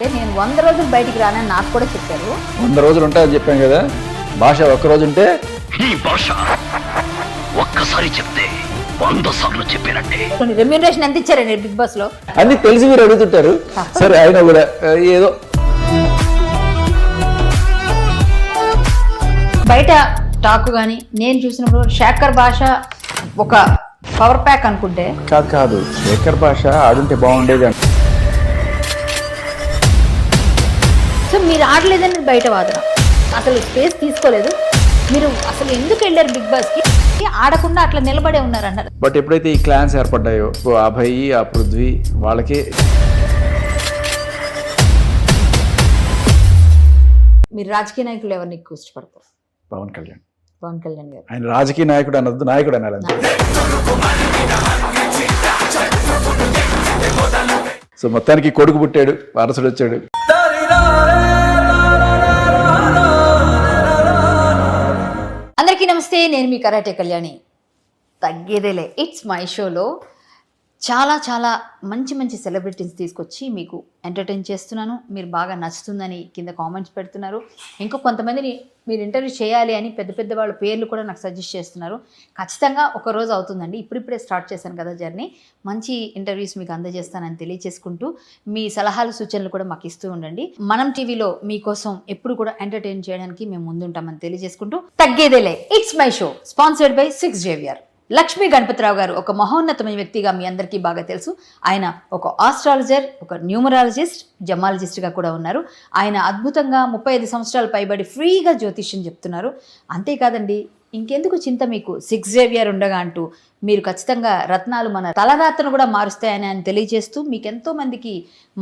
నేను 100 రోజులు బయటికి రానని నాకు కూడా చెప్పారు. 100 రోజులు ఉంటాయని చెప్పాను కదా. భాష ఒక్క రోజు ఉంటే ఈ భాష ఒక్కసారి చెప్తే 100 సార్లు చెప్పినట్టే. రెమ్యూనరేషన్ ఎంత ఇచ్చారండి బిగ్ బాస్ లో? అన్ని తెలిసి మీరు అడుగుతుంటారు. సరే అయినా కూడా ఏదో బయట టాక్ గానీ నేను చూసినప్పుడు శేఖర్ భాష ఒక పవర్ ప్యాక్ అనుకుంటే కాదు శేఖర్ భాష ఆడుంటే బాగుండేది అని. సో మీరు ఆడలేదని బయట వాదన, అసలు స్పేస్ తీసుకోలేదు. మీరు అసలు ఎందుకు వెళ్ళారు బిగ్ బాస్ కి? ఆడకుండా అట్లా నిలబడే ఉన్నారన్నారు. బట్ ఎప్పుడైతే ఈ క్లాన్స్ ఏర్పడ్డాయో ఆ అభయ్ ఆ పృథ్వీ వాళ్ళకి మీరు రాజకీయ నాయకులు ఎవరిని ఎక్కువ ఇష్టపడతారు? పవన్ కళ్యాణ్. పవన్ కళ్యాణ్ గారు ఆయన రాజకీయ నాయకుడు అనొద్దు, నాయకుడు అనాలి. సో మొత్తానికి కొడుకు పుట్టాడు, వారసుడు వచ్చాడు. అందరికీ నమస్తే, నేను మీ కరాటే కళ్యాణి. తగ్గేదేలే ఇట్స్ మై షోలో చాలా చాలా మంచి మంచి సెలబ్రిటీస్ తీసుకొచ్చి మీకు ఎంటర్టైన్ చేస్తున్నాను. మీరు బాగా నచ్చుతుందని కింద కామెంట్స్ పెడుతున్నారు. ఇంకో కొంతమందిని మీరు ఇంటర్వ్యూ చేయాలి అని పెద్ద పెద్ద వాళ్ళ పేర్లు కూడా నాకు సజెస్ట్ చేస్తున్నారు. ఖచ్చితంగా ఒక రోజు అవుతుందండి. ఇప్పుడిప్పుడే స్టార్ట్ చేశాను కదా జర్నీ. మంచి ఇంటర్వ్యూస్ మీకు అందజేస్తానని తెలియచేసుకుంటూ మీ సలహాలు సూచనలు కూడా మాకు ఇస్తూ ఉండండి. మనం టీవీలో మీకోసం ఎప్పుడు కూడా ఎంటర్టైన్ చేయడానికి మేము ముందుంటామని తెలియజేసుకుంటూ తగ్గేదేలే it's my show sponsored by 6 Xavier. Lakshmi Ganapathirao గారు ఒక మహోన్నతమైన వ్యక్తిగా మీ అందరికీ బాగా తెలుసు. ఆయన ఒక ఆస్ట్రాలజర్, ఒక న్యూమరాలజిస్ట్, జమాలజిస్ట్గా కూడా ఉన్నారు. ఆయన అద్భుతంగా 35 సంవత్సరాలు పైబడి ఫ్రీగా జ్యోతిష్యం చెప్తున్నారు. అంతేకాదండి, ఇంకెందుకు చింత మీకు 6 జేవియర్ ఉండగా అంటూ మీరు ఖచ్చితంగా రత్నాలు మన తలరాత్రను కూడా మారుస్తాయని ఆయన తెలియజేస్తూ మీకు ఎంతో మందికి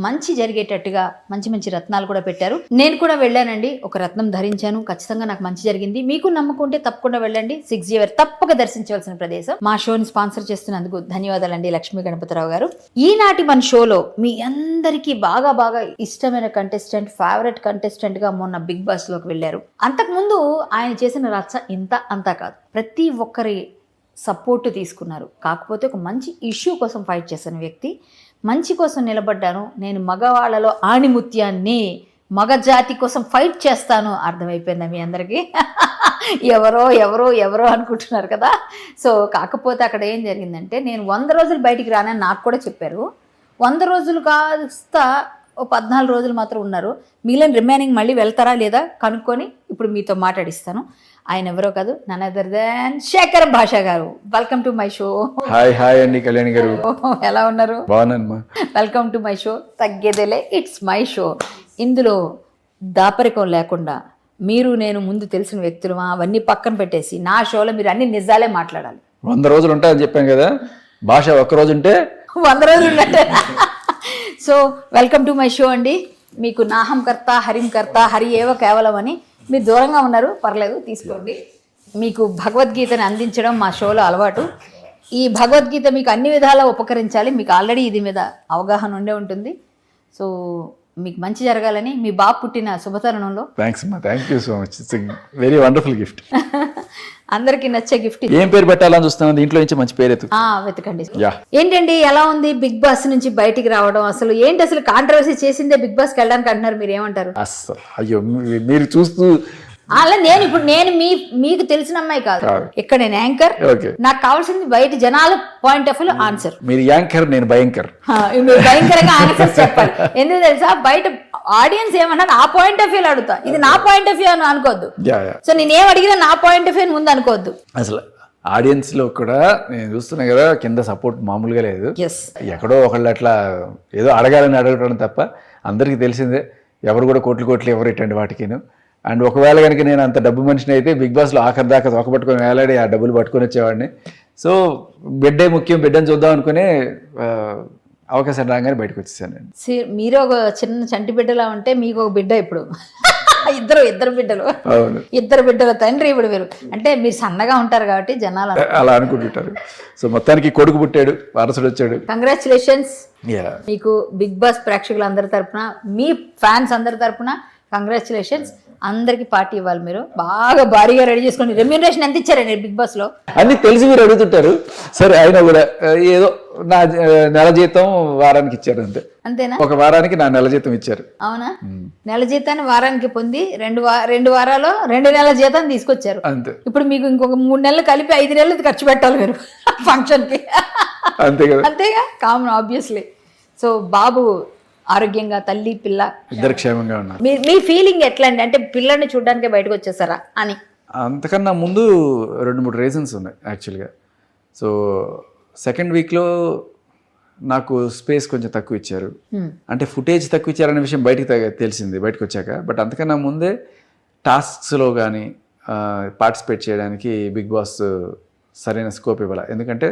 మంచి జరిగేటట్టుగా మంచి మంచి రత్నాలు కూడా పెట్టారు. నేను కూడా వెళ్ళానండి, ఒక రత్నం ధరించాను. ఖచ్చితంగా నాకు మంచి జరిగింది. మీకు నమ్మకుంటే తప్పకుండా వెళ్ళండి. 6 జేవియర్ తప్పక దర్శించవలసిన ప్రదేశం. మా షోని స్పాన్సర్ చేస్తున్నందుకు ధన్యవాదాలండి లక్ష్మీ గణపతిరావు గారు. ఈనాటి మన షోలో మీ అందరికీ బాగా బాగా ఇష్టమైన కంటెస్టెంట్, ఫేవరెట్ కంటెస్టెంట్ గా మొన్న బిగ్ బాస్ లోకి వెళ్ళారు. అంతకుముందు ఆయన చేసిన రచ్చ ఇంత అంతా కాదు. ప్రతి ఒక్కరి సపోర్టు తీసుకున్నారు. కాకపోతే ఒక మంచి ఇష్యూ కోసం ఫైట్ చేసిన వ్యక్తి, మంచి కోసం నిలబడ్డాను, నేను మగవాళ్ళలో ఆణిముత్యాన్ని, మగ జాతి కోసం ఫైట్ చేస్తాను. అర్థమైపోయిందా మీ అందరికీ? ఎవరో ఎవరో ఎవరో అనుకుంటున్నారు కదా. సో కాకపోతే అక్కడ ఏం జరిగిందంటే, నేను 100 రోజులు బయటికి రానని నాకు కూడా చెప్పారు. 100 రోజులు కాస్త 14 రోజులు మాత్రం ఉన్నారు. మిగిలిన రిమైనింగ్ మళ్ళీ వెళ్తారా లేదా కనుక్కొని ఇప్పుడు మీతో మాట్లాడిస్తాను. ఆయన ఎవరో కాదు, నన్ అదర్ దాన్ శేఖర్ భాష గారు. Welcome to my show. Hi అండి కళ్యాణి గారు. ఎలా ఉన్నారు? బాగున్నాను. వెల్కమ్ టు మై షో తగ్గేదేలే ఇట్స్ మై షో. ఇందులో దాపరికం లేకుండా మీరు నేను ముందు తెలిసిన వ్యక్తులు అవన్నీ పక్కన పెట్టేసి నా షోలో మీరు అన్ని నిజాలే మాట్లాడాలి. 100 రోజులు ఉంటాయని చెప్పాను కదా. భాష ఒక్క రోజు ఉంటే 100 రోజులు ఉన్నట్టే. So welcome to my show అండి. మీకు నాహం కర్త హరిం కర్త హరి ఏవ కేవలం అని మీరు దూరంగా ఉన్నారు, పర్లేదు తీసుకోండి. మీకు భగవద్గీతని అందించడం మా షోలో అలవాటు. ఈ భగవద్గీత మీకు అన్ని విధాలా ఉపకరించాలి. మీకు ఆల్రెడీ ఇది మీద అవగాహన ఉండే ఉంటుంది. సో మీకు మంచి జరగాలని మీ బాబు పుట్టిన శుభతరుణంలో థ్యాంక్స్ అమ్మా. Thank you so much. It's very wonderful gift. అందరికి నచ్చే గిఫ్ట్. ఏం పేరు పెట్టాలని చూస్తున్నాను, దీంట్లో నుంచి మంచి పేరు వెతకండి. ఏంటండి ఎలా ఉంది బిగ్ బాస్ నుంచి బయటికి రావడం? అసలు ఏంటి, అసలు కాంట్రవర్సీ చేసిందే బిగ్ బాస్కి వెళ్ళడానికి అంటున్నారు, మీరు ఏమంటారు? అస్సలు అయ్యో, మీరు చూస్తూ అలా నేను మీకు తెలిసిన అమ్మాయి కాదు. ఇక్కడ నేను యాంకర్. నాకు కావాల్సింది బయట జనాల పాయింట్ ఆఫ్ వ్యూ ఆన్సర్. మీరు యాంకర్, నేను భయంకర్. మీరు భయంకరంగా ఆన్సర్స్ చెప్పాలి. ఎందుకు తెలుసా, బయట ఆడియన్స్ ఏమన్నా ఆ పాయింట్ ఆఫ్ వ్యూ అడుగుతా, ఇది నా పాయింట్ ఆఫ్ వ్యూ అని అనుకోవద్దు. సో నేనేం అడిగినా నా పాయింట్ ఆఫ్ వ్యూ ముందు అనుకోవద్దు. అసలు ఆడియన్స్ లో కూడా నేను చూస్తున్నా కదా, కింద సపోర్ట్ మామూలుగా లేదు. ఎక్కడో ఒకళ్ళు అట్లా ఏదో అడగాలని అడగడం తప్ప అందరికీ తెలిసిందే, ఎవరు కూడా కోట్లు ఎవరు ఇట్టండి వాటికిను. అండ్ ఒకవేళ కనుక నేను అంత డబ్బు మనిషిని అయితే బిగ్ బాస్లో ఆఖరి దాకా తొక్క పట్టుకొని వేలాడి ఆ డబ్బులు పట్టుకొని వచ్చేవాడిని. సో బిడ్డే ముఖ్యం, బిడ్డని చూద్దాం అనుకునే అవకాశం రాగానే బయటకు వచ్చేసాను. మీరు ఒక చిన్న చంటి బిడ్డలా ఉంటే మీకు ఒక బిడ్డ ఇప్పుడు ఇద్దరు బిడ్డలు. అవును, 2 బిడ్డల తండ్రి ఇప్పుడు మీరు. అంటే మీరు సన్నగా ఉంటారు కాబట్టి జనాలు అలా అనుకుంటుంటారు. సో మొత్తానికి కొడుకు పుట్టాడు, వారసుడు వచ్చాడు. కంగ్రాచులేషన్స్. మీకు బిగ్ బాస్ ప్రేక్షకులందరి తరపున, మీ ఫ్యాన్స్ అందరి తరపున కంగ్రాచులేషన్స్. అందరికి పార్టీ ఇవ్వాలి, మీరు బాగా భారీగా రెడీ చేసుకోండి. రెమ్యూనరేషన్ ఎంత ఇచ్చారండి బిగ్ బాస్ లో? అన్ని తెలిసి మీరు అడుగుతుంటారు. సరే అయినా కూడా ఏదో నా నెల జీతం వారానికి ఇచ్చారు అంతే. అంతేనా? ఒక వారానికి నా నెల జీతం ఇచ్చారు. అవునా? నెల జీతాన్ని వారానికి పొంది 2 వారాలు 2 నెలల జీతం తీసుకొచ్చారు. అంతే. ఇప్పుడు మీకు ఇంకొక 3 నెలలు కలిపి 5 నెలలు ఖర్చు పెట్టాలి మీరు ఫంక్షన్ కి. అంతే కదా. అంతేగా, కామన్ ఆబ్వియస్లీ. సో బాబు ఆరోగ్యంగా, తల్లి పిల్ల ఇద్దరు క్షేమంగా ఉన్నారు. మీ ఫీలింగ్ ఎట్లా అండి? అంటే పిల్లని చూడడానికి బయటకు వచ్చేసారా అని? అంతకన్నా ముందు 2-3 రీజన్స్ ఉన్నాయి యాక్చువల్గా. సో సెకండ్ వీక్లో నాకు స్పేస్ కొంచెం తక్కువ ఇచ్చారు. అంటే ఫుటేజ్ తక్కువ ఇచ్చారనే విషయం తెలిసింది బయటకు వచ్చాక. బట్ అంతకన్నా ముందే టాస్క్స్లో కానీ పార్టిసిపేట్ చేయడానికి బిగ్ బాస్ సరైన స్కోప్ ఇవ్వాలి. ఎందుకంటే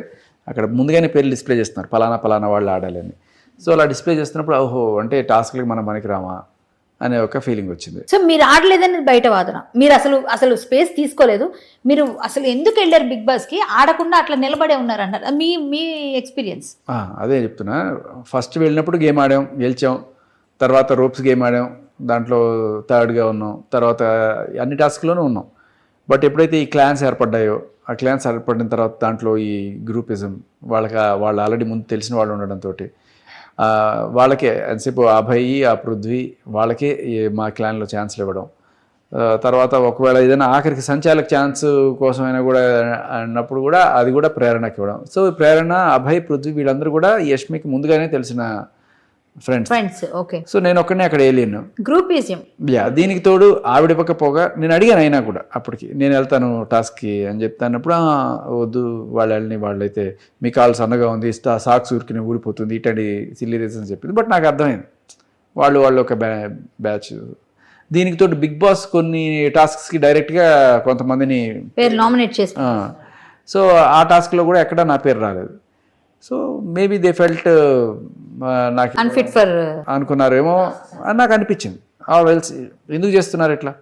అక్కడ ముందుగానే పేర్లు డిస్ప్లే చేస్తున్నారు, పలానా వాళ్ళు ఆడాలని. సో అలా డిస్ప్లే చేస్తున్నప్పుడు ఓహో అంటే టాస్క్లకి మనం పనికి రామా అనే ఒక ఫీలింగ్ వచ్చింది. సో మీరు ఆడలేదని బయట వాదన. మీరు అసలు స్పేస్ తీసుకోలేదు. మీరు అసలు ఎందుకు వెళ్ళారు బిగ్ బాస్ కి? ఆడకుండా అట్లా నిలబడే ఉన్నారు అన్నారు. మీ ఎక్స్పీరియన్స్ అదే చెప్తున్నా. ఫస్ట్ వెళ్ళినప్పుడు గేమ్ ఆడాం, గెలిచాం. తర్వాత రోప్స్ గేమ్ ఆడాం, దాంట్లో థర్డ్గా ఉన్నాం. తర్వాత అన్ని టాస్క్లోనూ ఉన్నాం. బట్ ఎప్పుడైతే ఈ క్లాన్స్ ఏర్పడ్డాయో, ఆ క్లాన్స్ ఏర్పడిన తర్వాత దాంట్లో ఈ గ్రూపిజం వాళ్ళు ఆల్రెడీ ముందు తెలిసిన వాళ్ళు ఉండడంతో వాళ్ళకే ఎంతసేపు అభయ్, ఆ పృథ్వీ వాళ్ళకే మా క్లాన్లో ఛాన్స్లు ఇవ్వడం. తర్వాత ఒకవేళ ఏదైనా ఆఖరికి సంచాలక ఛాన్స్ కోసమైనా కూడా అన్నప్పుడు కూడా అది కూడా ప్రేరణకి ఇవ్వడం. సో ప్రేరణ, అభయ్, పృథ్వీ వీళ్ళందరూ కూడా యష్మికి ముందుగానే తెలిసిన ఫ్రెండ్స్. ఓకే. సో నేను ఒక్కనే అక్కడ వెళ్ళాను. గ్రూపిజం. దీనికి తోడు ఆవిడ పక్క పోగా నేను అడిగాను. అయినా కూడా అప్పటికి నేను వెళ్తాను టాస్క్కి అని చెప్తానప్పుడు వద్దు వాళ్ళైతే మీ కాల్ సన్నగా ఉంది, సాక్స్ ఊరికి ఊడిపోతుంది, ఇట్లాంటి సిల్లీ రీజన్స్ చెప్పింది. బట్ నాకు అర్థమైంది వాళ్ళు ఒక బ్యాచ్. దీనికి తోడు బిగ్ బాస్ కొన్ని టాస్క్స్కి డైరెక్ట్గా కొంతమందిని పేరు నామినేట్ చేసి, సో ఆ టాస్క్లో కూడా ఎక్కడ నా పేరు రాలేదు. సో మేబీ దే ఫెల్ట్ నాకు అన్ఫిట్ ఫర్ అనుకున్నారేమో అని నాకు అనిపించింది. వెల్స్ ఎందుకు చేస్తున్నారు ఇట్లా?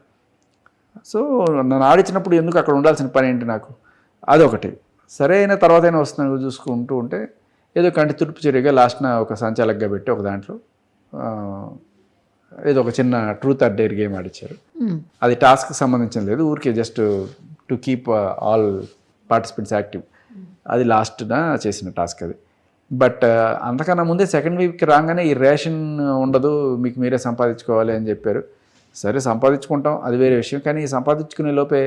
సో నన్ను ఆడించినప్పుడు ఎందుకు అక్కడ ఉండాల్సిన పని ఏంటి నాకు? అదొకటి. సరే అయిన తర్వాత అయినా వస్తున్నాను చూసుకుంటూ ఉంటే ఏదో కంటి తుడుపు చర్యగా లాస్ట్న ఒక సంచాలకగా పెట్టి ఒక దాంట్లో ఏదో ఒక చిన్న ట్రూత్ ఆర్ డేర్ గేమ్ ఆడిచ్చారు. అది టాస్క్కి సంబంధించిన లేదు, ఊరికే just to keep all participants active. అది లాస్ట్న చేసిన టాస్క్ అది. బట్ అంతకన్నా ముందే సెకండ్ వీక్కి రాగానే ఈ రేషన్ ఉండదు, మీకు మీరే సంపాదించుకోవాలి అని చెప్పారు. సరే సంపాదించుకుంటాం, అది వేరే విషయం. కానీ సంపాదించుకునే లోపే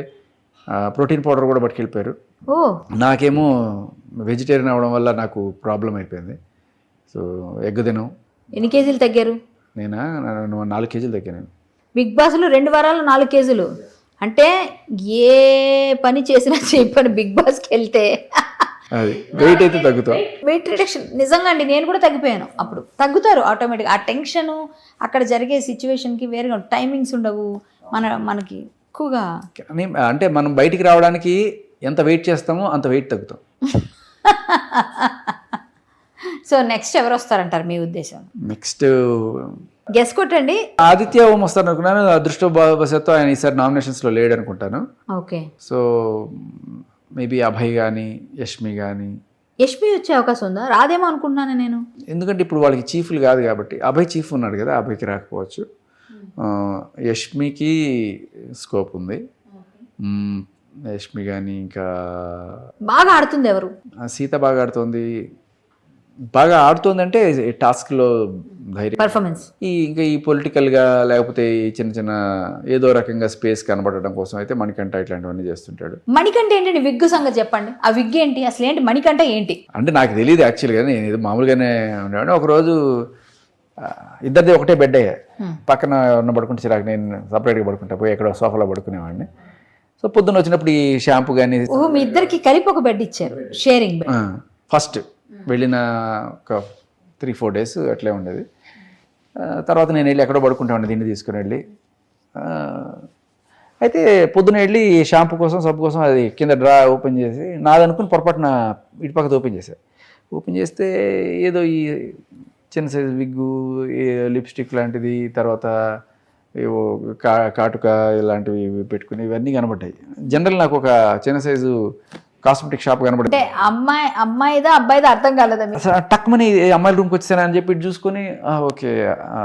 ప్రోటీన్ పౌడర్ కూడా పట్టుకెళ్ళిపోయారు. నాకేమో వెజిటేరియన్ అవ్వడం వల్ల నాకు ప్రాబ్లం అయిపోయింది. సో ఎగ్ తినం. ఎన్ని కేజీలు తగ్గారు? నేనా 4 కేజీలు తగ్గాను. బిగ్ బాస్లో 2 వారాలు 4 కేజీలు అంటే ఏ పని చేసినా చెప్పని బిగ్ బాస్కి వెళ్తే అది వెయిట్ అయితే తగ్గుతాం. వెయిట్ రిడక్షన్ నిజంగా అండి, నేను కూడా తగ్గిపోయాను. అప్పుడు తగ్గుతారు ఆటోమేటిక్గా. ఆ టెన్షన్ అక్కడ జరిగే సిచ్యువేషన్కి వేరుగా టైమింగ్స్ ఉండవు మనకి ఎక్కువగా. అంటే మనం బయటికి రావడానికి ఎంత వెయిట్ చేస్తామో అంత వెయిట్ తగ్గుతాం. సో నెక్స్ట్ ఎవరు వస్తారంటారు మీ ఉద్దేశం? నెక్స్ట్ గెస్ కొట్టండి. ఆదిత్య ఓం వస్తారు అనుకున్నాను. అదృష్టవశాత్తు ఆయన ఈసారి నామినేషన్స్లో లేడు అనుకుంటాను. ఓకే. సో మేబీ అభయ్ కానీ యష్మి కానీ. యష్మి వచ్చే అవకాశం ఉందా? రాదేమో అనుకుంటున్నాను నేను. ఎందుకంటే ఇప్పుడు వాళ్ళకి చీఫ్లు కాదు కాబట్టి. అభయ్ చీఫ్ ఉన్నాడు కదా, అభయ్కి రాకపోవచ్చు. యష్మికి స్కోప్ ఉంది. యష్మి కానీ ఇంకా బాగా ఆడుతుంది ఎవరు? సీత బాగా ఆడుతుంది. బాగా ఆడుతుందంటే టాస్క్లో ధైర్యం, పర్ఫార్మెన్స్. ఇంకా ఈ పొలిటికల్గా లేకపోతే ఈ చిన్న ఏదో రకంగా స్పేస్ కనబడడం కోసం అయితే మణికంఠ ఇట్లాంటివన్నీ చేస్తుంటాడు. మణికంఠ ఏంటండి? విగ్గు సంగతి చెప్పండి. ఆ విగ్ ఏంటి అసలు? ఏంటి మణికంఠ ఏంటి అంటే నాకు తెలియదు యాక్చువల్గా. నేను ఇది మామూలుగానే ఉండేవాడిని. ఒకరోజు ఇద్దరిది ఒకటే బెడ్ అయ్యా, పక్కన ఉన్న పడుకుంటే చిరాకు, నేను సపరేట్గా పడుకుంటా, పోయి ఎక్కడో సోఫాలో పడుకునేవాడిని. సో పొద్దున్న వచ్చినప్పుడు ఈ షాంపూ కానీ. మీ ఇద్దరికి కలిపి ఒక బెడ్ ఇచ్చారు, షేరింగ్ బెడ్. ఫస్ట్ వెళ్ళిన ఒక 3-4 డేస్ అట్లే ఉండేది. తర్వాత నేను వెళ్ళి ఎక్కడో పడుకుంటాను దీన్ని తీసుకుని వెళ్ళి. అయితే పొద్దున వెళ్ళి షాంపూ కోసం సబ్బు కోసం అది కింద డ్రా ఓపెన్ చేసి నాదనుకుని పొరపాటున ఇటు పక్కన ఓపెన్ చేశాను. ఓపెన్ చేస్తే ఏదో ఈ చిన్న సైజు విగ్గు, లిప్స్టిక్ లాంటిది, తర్వాత ఏవో కాటుక ఇలాంటివి పెట్టుకుని ఇవన్నీ కనబడ్డాయి. జనరల్ నాకు ఒక చిన్న సైజు కాస్మెటిక్ షాప్ కనబడింది. అమ్మాయిదా అబ్బాయిదా అర్థం కాలేదా? టక్మని అమ్మాయిల రూమ్కి వచ్చేసాను అని చెప్పి చూసుకొని ఓకే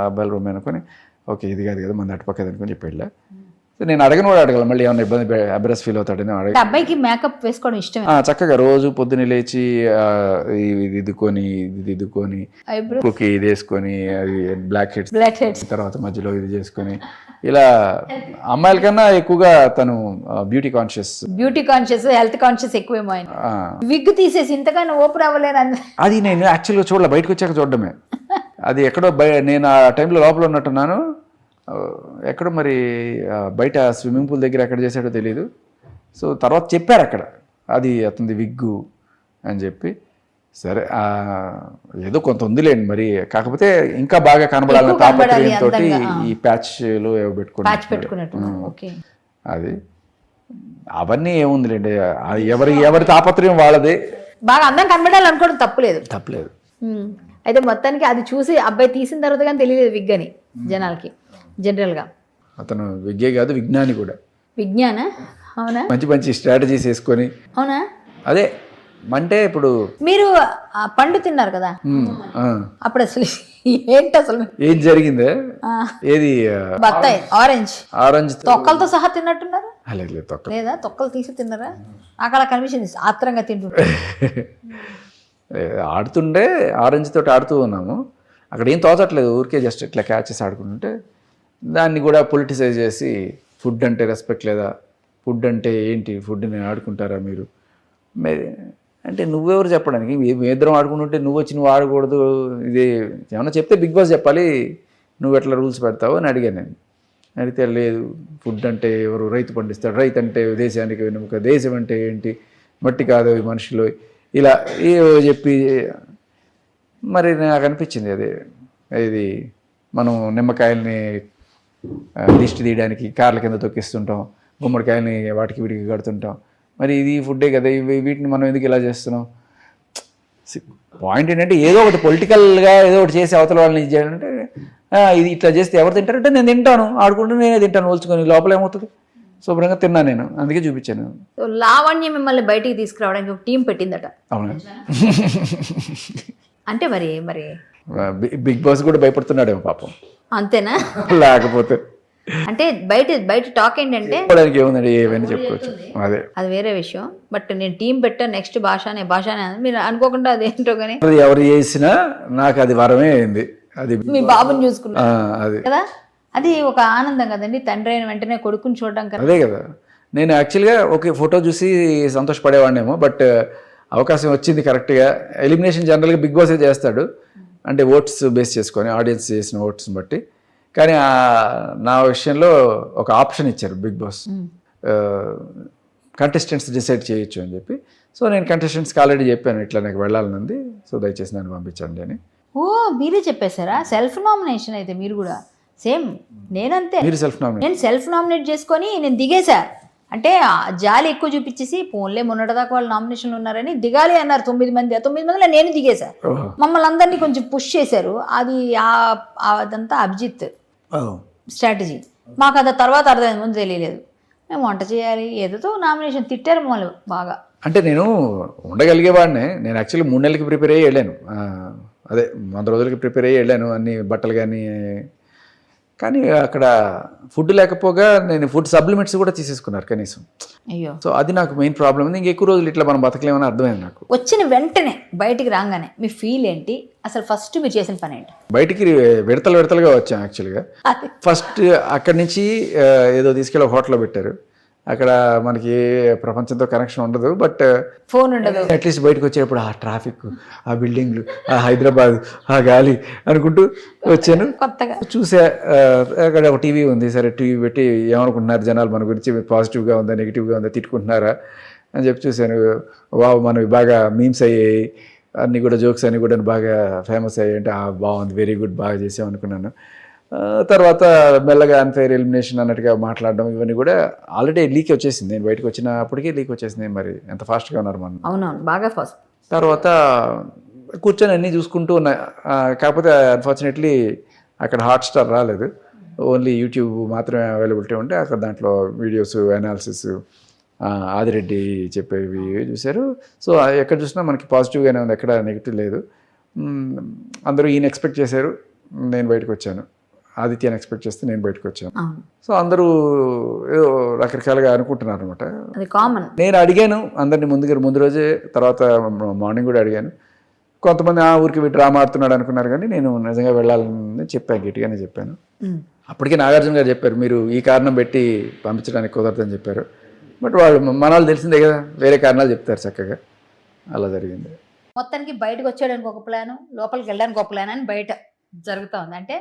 అబ్బాయిల రూమ్ అనుకొని ఓకే ఇది కాదు కదా మన అటుపక్కది అనుకుని చెప్పి వెళ్ళా. సో నేను అడగను కూడా అడగాలి, మళ్ళీ ఏమైనా ఇబ్బంది అబ్రస్ ఫీల్ అవుతాడని అడగ. అబ్బాయికి మేకప్ వేసుకోవడం ఇష్టమే. చక్కగా రోజు పొద్దున్న లేచి ఇది దిద్దుకొని ఇది దిద్దుకొని కుకి ఇది వేసుకొని అది బ్లాక్ హెడ్స్ తర్వాత మధ్యలో ఇది చేసుకొని ఇలా అమ్మాయిల కన్నా ఎక్కువగా తను బ్యూటీ కాన్షియస్ హెల్త్ కాన్షియస్ ఎక్కువేమో ఆయన. విగ్ తీసేసి ఇంతకన్నా ఓపెన్ అవ్వలేను. అది నేను యాక్చువల్గా చూడలే, బయటకు వచ్చాక చూడడమే. అది ఎక్కడో నేను ఆ టైంలో లోపల ఉన్నట్టున్నాను, ఎక్కడో మరి బయట స్విమ్మింగ్ పూల్ దగ్గర ఎక్కడ చేశాడో తెలీదు. సో తర్వాత చెప్పారు అక్కడ అది అతనిది విగ్గు అని చెప్పి. సరే ఏదో కొంత ఉందిలేండి మరి, కాకపోతే ఇంకా బాగా కనబడాలని తాపత్రయంతో ఈ ప్యాచ్లు పెట్టుకున్నట్టు అది. అవన్నీ ఏముందిలేండి, ఎవరి తాపత్రయం వాళ్ళదే. బాగా అందం కనబడాలనుకోవడం తప్పులేదు. అయితే మొత్తానికి అది చూసి అబ్బాయి తీసిన తర్వాత కానీ తెలియలేదు విగ్ అని జనాలకి. జనరల్గా అతను విగ్గే కాదు, విజ్ఞాని కూడా. విజ్ఞాన? అవునా? మంచి స్ట్రాటజీస్ వేసుకొని. అవునా? అదే అంటే ఇప్పుడు మీరు పండు తిన్నారు కదా అప్పుడు, అసలు ఏంటి అసలు ఏం జరిగిందే? ఏది బత్తాయి ఆరెంజ్ తొక్కలతో సహా తిన్నట్టున్నారు లేదా? తొక్కలు తీసి తిన్నారా? నాకు అలా కనిపించింది, ఆత్రంగా తింటుంటే. ఆడుతుండే ఆరెంజ్ తోటి ఆడుతూ ఉన్నాము, అక్కడ ఏం తోచట్లేదు, ఊరికే జస్ట్ ఇట్లా క్యాచ్ చేసి ఆడుకుంటుంటే దాన్ని కూడా పొలిటిసైజ్ చేసి ఫుడ్ అంటే రెస్పెక్ట్ లేదా, ఫుడ్ అంటే ఏంటి, ఫుడ్ని ఆడుకుంటారా మీరు అంటే నువ్వెవరు చెప్పడానికి? మీ ఇద్దరం ఆడుకుంటుంటే నువ్వు వచ్చి నువ్వు ఆడకూడదు, ఇది ఏమన్నా చెప్తే బిగ్ బాస్ చెప్పాలి, నువ్వు ఎట్లా రూల్స్ పెడతావు అని అడిగాను నేను. అడిగితే లేదు, ఫుడ్ అంటే ఎవరు రైతు పండిస్తాడు, రైతు అంటే దేశానికి వెనుక, దేశం అంటే ఏంటి, మట్టి కాదు ఈ మనుషులు, ఇలా చెప్పి మరి నాకు అనిపించింది అదే ఇది మనం నిమ్మకాయల్ని దిష్టి తీయడానికి కార్ల కింద తొక్కిస్తుంటాం, గుమ్మడికాయల్ని వాటికి వీటికి కడుతుంటాం, మరి ఇది ఫుడ్డే కదా, వీటిని మనం ఎందుకు ఇలా చేస్తున్నాం? పాయింట్ ఏంటంటే ఏదో ఒకటి పొలిటికల్గా ఏదో ఒకటి చేసి అవతల వాళ్ళని చేయాలంటే ఇది ఇట్లా చేస్తే ఎవరు తింటారంటే నేను తింటాను, ఆడుకుంటూ నేనే తింటాను పోల్చుకొని, లోపల ఏమవుతుంది? శుభ్రంగా తిన్నాను నేను, అందుకే చూపించాను. లావణ్య మిమ్మల్ని బయటికి తీసుకురావడానికి ఒక టీం పెట్టిందట. అవునా? అంటే మరి మరి బిగ్ బాస్ కూడా భయపడుతున్నాడేమో పాపం. అంతేనా? లేకపోతే అంటే బయట టాక్ ఏంటంటే ఏముందండి, ఏమైనా చెప్పుకోవచ్చు, అదే అది వేరే విషయం. బట్ నేను టీం పెట్టా నెక్స్ట్ భాషనే మీరు అనుకోకుండా అదేంటో కానీ ఎవరు చేసినా నాకు అది వరమే అయింది. అది మీ బాబుని చూసుకున్నా అది కదా, అది ఒక ఆనందం కదండి, తండ్రి అయిన వెంటనే కొడుకుని చూడడం కదా. అదే కదా, నేను యాక్చువల్గా ఓకే ఫోటో చూసి సంతోషపడేవాడినేమో, బట్ అవకాశం వచ్చింది కరెక్ట్గా. ఎలిమినేషన్ జనరల్గా బిగ్ బాసే చేస్తాడు, అంటే ఓట్స్ బేస్ చేసుకొని ఆడియన్స్ చేసిన ఓట్స్ని బట్టి. కానీ నా విషయంలో ఒక ఆప్షన్ ఇచ్చారు బిగ్ బాస్, కంటెస్టెంట్స్ డిసైడ్ చేయొచ్చు అని చెప్పి. సో నేను కంటెస్టెంట్స్కి ఆల్రెడీ చెప్పాను ఇట్లా నాకు వెళ్ళాలనుంది, సో దయచేసి నన్ను పంపించండి అని. ఓ మీరే చెప్పేశారా? సెల్ఫ్ నామినేషన్ అయితే మీరు కూడా సేమ్ నేనంతే. మీరు నేను సెల్ఫ్ నామినేట్ చేసుకొని నేను దిగేశా. అంటే జాలి ఎక్కువ చూపించేసి పోన్లే మొన్నటిదాకా వాళ్ళు నామినేషన్లు ఉన్నారని దిగాలి అన్నారు 9 మంది. 9 మందిలో నేను దిగేశా. మమ్మల్ని అందరినీ కొంచెం పుష్ చేశారు. అది అదంతా అభిజిత్ స్ట్రాటజీ. మాకు అది తర్వాత అర్థమైంది, ముందు తెలియలేదు. మేము వంట చేయాలి ఏదో నామినేషన్ తిట్టారు మమ్మల్ని బాగా. అంటే నేను ఉండగలిగేవాడినే. నేను యాక్చువల్లీ 3 నెలలకి ప్రిపేర్ అయ్యి వెళ్ళాను, అదే 100 రోజులకి ప్రిపేర్ అయ్యి వెళ్ళాను, అన్ని బట్టలు కానీ అక్కడ ఫుడ్ లేకపోగా నేను ఫుడ్ సప్లిమెంట్స్ కూడా తీసేసుకున్నారు కనీసం. అయ్యో, సో అది నాకు మెయిన్ ప్రాబ్లం ఉంది. ఇంకెక్కువ రోజులు ఇట్లా మనం బతకలేమని అర్థమైంది నాకు. వచ్చిన వెంటనే బయటికి రాగానే మీ ఫీల్ ఏంటి అసలు? ఫస్ట్ మీరు చేసిన పని ఏంటి? బయటికి విడతలుగా వచ్చాం యాక్చువల్గా. ఫస్ట్ అక్కడి నుంచి ఏదో తీసుకెళ్ళి హోటల్లో పెట్టారు. అక్కడ మనకి ప్రపంచంతో కనెక్షన్ ఉండదు, బట్ ఫోన్ ఉండదు. అట్లీస్ట్ బయటకు వచ్చేటప్పుడు ఆ ట్రాఫిక్, ఆ బిల్డింగ్లు, ఆ హైదరాబాద్, ఆ గాలి అనుకుంటూ వచ్చాను. కొత్తగా చూసా అక్కడ ఒక టీవీ ఉంది. సరే టీవీ పెట్టి ఏమనుకుంటున్నారు జనాలు మన గురించి, పాజిటివ్గా ఉందా నెగిటివ్గా ఉందా తిట్టుకుంటున్నారా అని చెప్పి చూశాను. వావ్ మనవి బాగా మీమ్స్ అయ్యాయి, అన్నీ కూడా జోక్స్ అన్నీ కూడా బాగా ఫేమస్ అయ్యాయి. అంటే బాగుంది, వెరీ గుడ్, బాగా చేసాం అనుకున్నాను. తర్వాత మెల్లగా అన్ఫెయిర్ ఎలిమినేషన్ అన్నట్టుగా మాట్లాడడం ఇవన్నీ కూడా ఆల్రెడీ లీక్ వచ్చేసింది. నేను బయటకు వచ్చినప్పటికీ లీక్ వచ్చేసింది. మరి ఎంత ఫాస్ట్గా ఉన్నారు మనం. అవునవును, బాగా ఫాస్ట్. తర్వాత కూర్చొని అన్నీ చూసుకుంటూ ఉన్నా. కాకపోతే అన్ఫార్చునేట్లీ అక్కడ హాట్స్టార్ రాలేదు, ఓన్లీ యూట్యూబ్ మాత్రమే అవైలబిలిటీ ఉంటే అక్కడ దాంట్లో వీడియోస్ అనాలిసిస్ ఆదిరెడ్డి చెప్పేవి చూశారు. సో ఎక్కడ చూసినా మనకి పాజిటివ్గానే ఉంది, ఎక్కడ నెగిటివ్ లేదు. అందరూ ఈయన ఎక్స్పెక్ట్ చేశారు, నేను బయటకు వచ్చాను. ఆదిత్యని ఎక్స్పెక్ట్ చేస్తే నేను బయటకు వచ్చాను. అవును, సో అందరూ ఏదో రకరకాలుగా అనుకుంటున్నారు అనమాట. అది కామన్. నేను అడిగాను అందరినీ ముందు రోజే, తర్వాత మార్నింగ్ కూడా అడిగాను. కొంతమంది ఆ ఊరికి డ్రామా ఆడుతున్నాడు అనుకున్నారు, కానీ నేను నిజంగా వెళ్ళాలని చెప్పాను, గట్టిగానే చెప్పాను. అప్పటికే నాగార్జున గారు చెప్పారు, మీరు ఈ కారణం పెట్టి పంపించడానికి కుదరదని చెప్పారు. బట్ వాళ్ళు మన వాళ్ళు తెలిసిందే కదా, వేరే కారణాలు చెప్తారు చక్కగా. అలా జరిగింది. మొత్తానికి బయటకు వచ్చేయడానికి ఒక ప్లాను, లోపలికి వెళ్ళడానికి ఒక ప్లాన్ అని బయట జరుగుతూ ఉంది. అంటే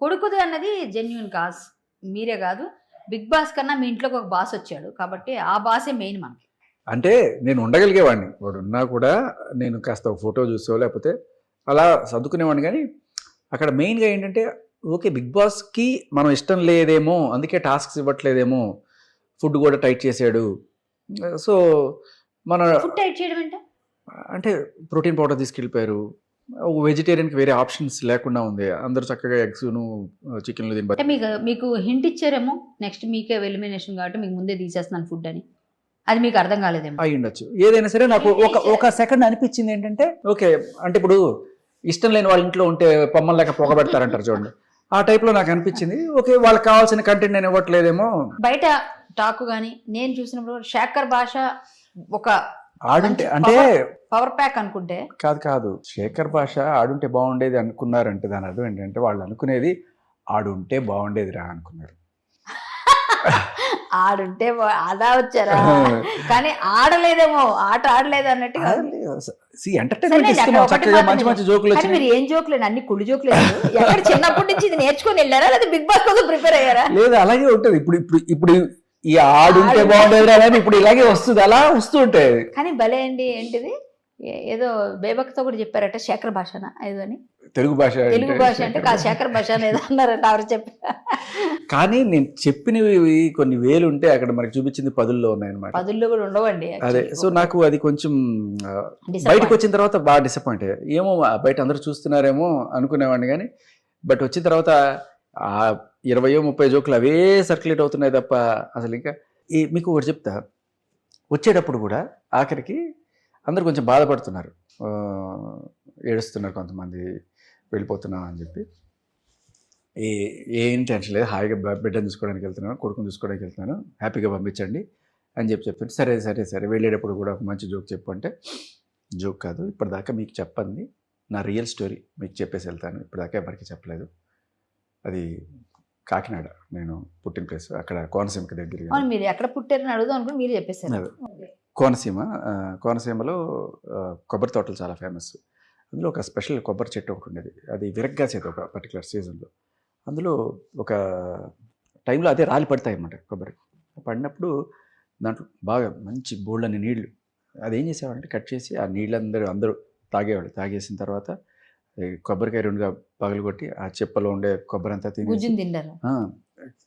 కొడుకుది అన్నది జెన్యున్ కాజ్, మీరే కాదు, బిగ్ బాస్ కన్నా మీ ఇంట్లోకి ఒక బాస్ వచ్చాడు కాబట్టి ఆ బాసే మెయిన్ మనకి. అంటే నేను ఉండగలిగేవాడిని, వాడు ఉన్నా కూడా నేను కాస్త ఒక ఫోటో చూసో లేకపోతే అలా సర్దుకునేవాడిని. కానీ అక్కడ మెయిన్గా ఏంటంటే, ఓకే బిగ్ బాస్కి మనం ఇష్టం లేదేమో, అందుకే టాస్క్స్ ఇవ్వట్లేదేమో, ఫుడ్ కూడా టైట్ చేసాడు. సో మన ఫుడ్ టైట్ చేయడం అంటే ప్రోటీన్ పౌడర్ తీసుకెళ్ళిపోయారు, వెజిటేరియన్కి వేరే ఆప్షన్స్ లేకుండా ఉంది. అందరూ చక్కగా ఎగ్స్ను చికెన్లు అంటే మీకు హింట్ ఇచ్చారేమో, నెక్స్ట్ మీకే ఎలిమినేషన్ కాబట్టి మీకు ముందే తీసేస్తున్నాను ఫుడ్ అని, అది మీకు అర్థం కాలేదేమో. అయి ఉండొచ్చు. ఏదైనా సరే నాకు ఒక సెకండ్ అనిపించింది ఏంటంటే, ఓకే అంటే ఇప్పుడు ఇష్టం లేని వాళ్ళ ఇంట్లో ఉంటే పొమ్మలు లేక పొగబెడతారంటారు చూడండి, ఆ టైప్లో నాకు అనిపించింది. ఓకే వాళ్ళకి కావాల్సిన కంటెంట్ నేను ఇవ్వట్లేదేమో. బయట టాకు కానీ నేను చూసినప్పుడు శేఖర్ భాష ఒక ఆడుంటే అంటే పవర్ ప్యాక్ అనుకుంటే కాదు, శేఖర్ భాష ఆడుంటే బాగుండేది అనుకున్నారంటే దాని అర్థం ఏంటంటే, వాళ్ళు అనుకునేది ఆడుంటే బాగుండేది రా అనుకున్నారు. ఆడుంటే అదా వచ్చారా, కానీ ఆడలేదేమో, ఆట ఆడలేదు అన్నట్టు. మీరు ఏం జోకులేదు, అన్ని కుళ్ళు జోకులేదు. ఎక్కడ చిన్నప్పటి నుంచి ఇది నేర్చుకుని వెళ్ళారా, లేదా బిగ్ బాస్ కోసం ప్రిపేర్ అయ్యారా? లేదు, అలాగే ఉంటుంది. ఇప్పుడు ఈ ఆడుంటే బాగుండేది రా అని ఇప్పుడు ఇలాగే వస్తుంది, అలా వస్తూ ఉంటాయి. కానీ భలే అండి, ఏంటిది ఏదో బేబక్తో కూడా చెప్పారట, శేఖర్ భాషనా ఏదో అని, తెలుగు భాష అంటే కాదు శేఖర్ భాష ఏదో అన్నారట ఎవరు చెప్పారు. కానీ నేను చెప్పినవి కొన్ని వేలు ఉంటే అక్కడ మనకి చూపించింది 10లో ఉన్నాయన్నమాట. 10లో కూడా ఉండవండి. అదే, సో నాకు అది కొంచెం బయటకు వచ్చిన తర్వాత బాగా డిసప్పాయింట్ అయ్యా. ఏమో బయట అందరూ చూస్తున్నారేమో అనుకునేవాడిని, కానీ బట్ వచ్చిన తర్వాత 20-30 జోకులు అవే సర్క్యులేట్ అవుతున్నాయి తప్ప అసలు ఇంకా మీకు ఒకటి చెప్తా, వచ్చేటప్పుడు కూడా ఆఖరికి అందరూ కొంచెం బాధపడుతున్నారు, ఏడుస్తున్నారు కొంతమంది, వెళ్ళిపోతున్నాం అని చెప్పి. ఏం టెన్షన్ లేదు, హాయిగా బిడ్డను చూసుకోవడానికి వెళ్తున్నాను, కొడుకుని చూసుకోవడానికి వెళ్తున్నాను, హ్యాపీగా పంపించండి అని చెప్పి సరే వెళ్ళేటప్పుడు కూడా ఒక మంచి జోక్ చెప్పు అంటే, జోక్ కాదు, ఇప్పటిదాకా మీకు చెప్పండి నా రియల్ స్టోరీ మీకు చెప్పేసి వెళ్తాను, ఇప్పటిదాకా ఎవరికి చెప్పలేదు. అది కాకినాడ నేను పుట్టిన ప్లేస్, అక్కడ కోనసీమకి దగ్గర. మీరు ఎక్కడ పుట్టారని అడుగుదాం అనుకుని మీరు చెప్పేసారు. కోనసీమలో కొబ్బరి తోటలు చాలా ఫేమస్. అందులో ఒక స్పెషల్ కొబ్బరి చెట్టు ఒకటి ఉండేది, అది విరగ్గాసేది ఒక పర్టికులర్ సీజన్లో. అందులో ఒక టైంలో అదే రాలి పడతాయి అన్నమాట. కొబ్బరి పడినప్పుడు దాంట్లో బాగా మంచి బోల్డని నీళ్లు, అదేం చేసేవాళ్ళంటే కట్ చేసి ఆ నీళ్ళందరూ తాగేవాళ్ళు. తాగేసిన తర్వాత కొబ్బరికాయ 2గా పగలగొట్టి ఆ చెప్పలో ఉండే కొబ్బరి అంతా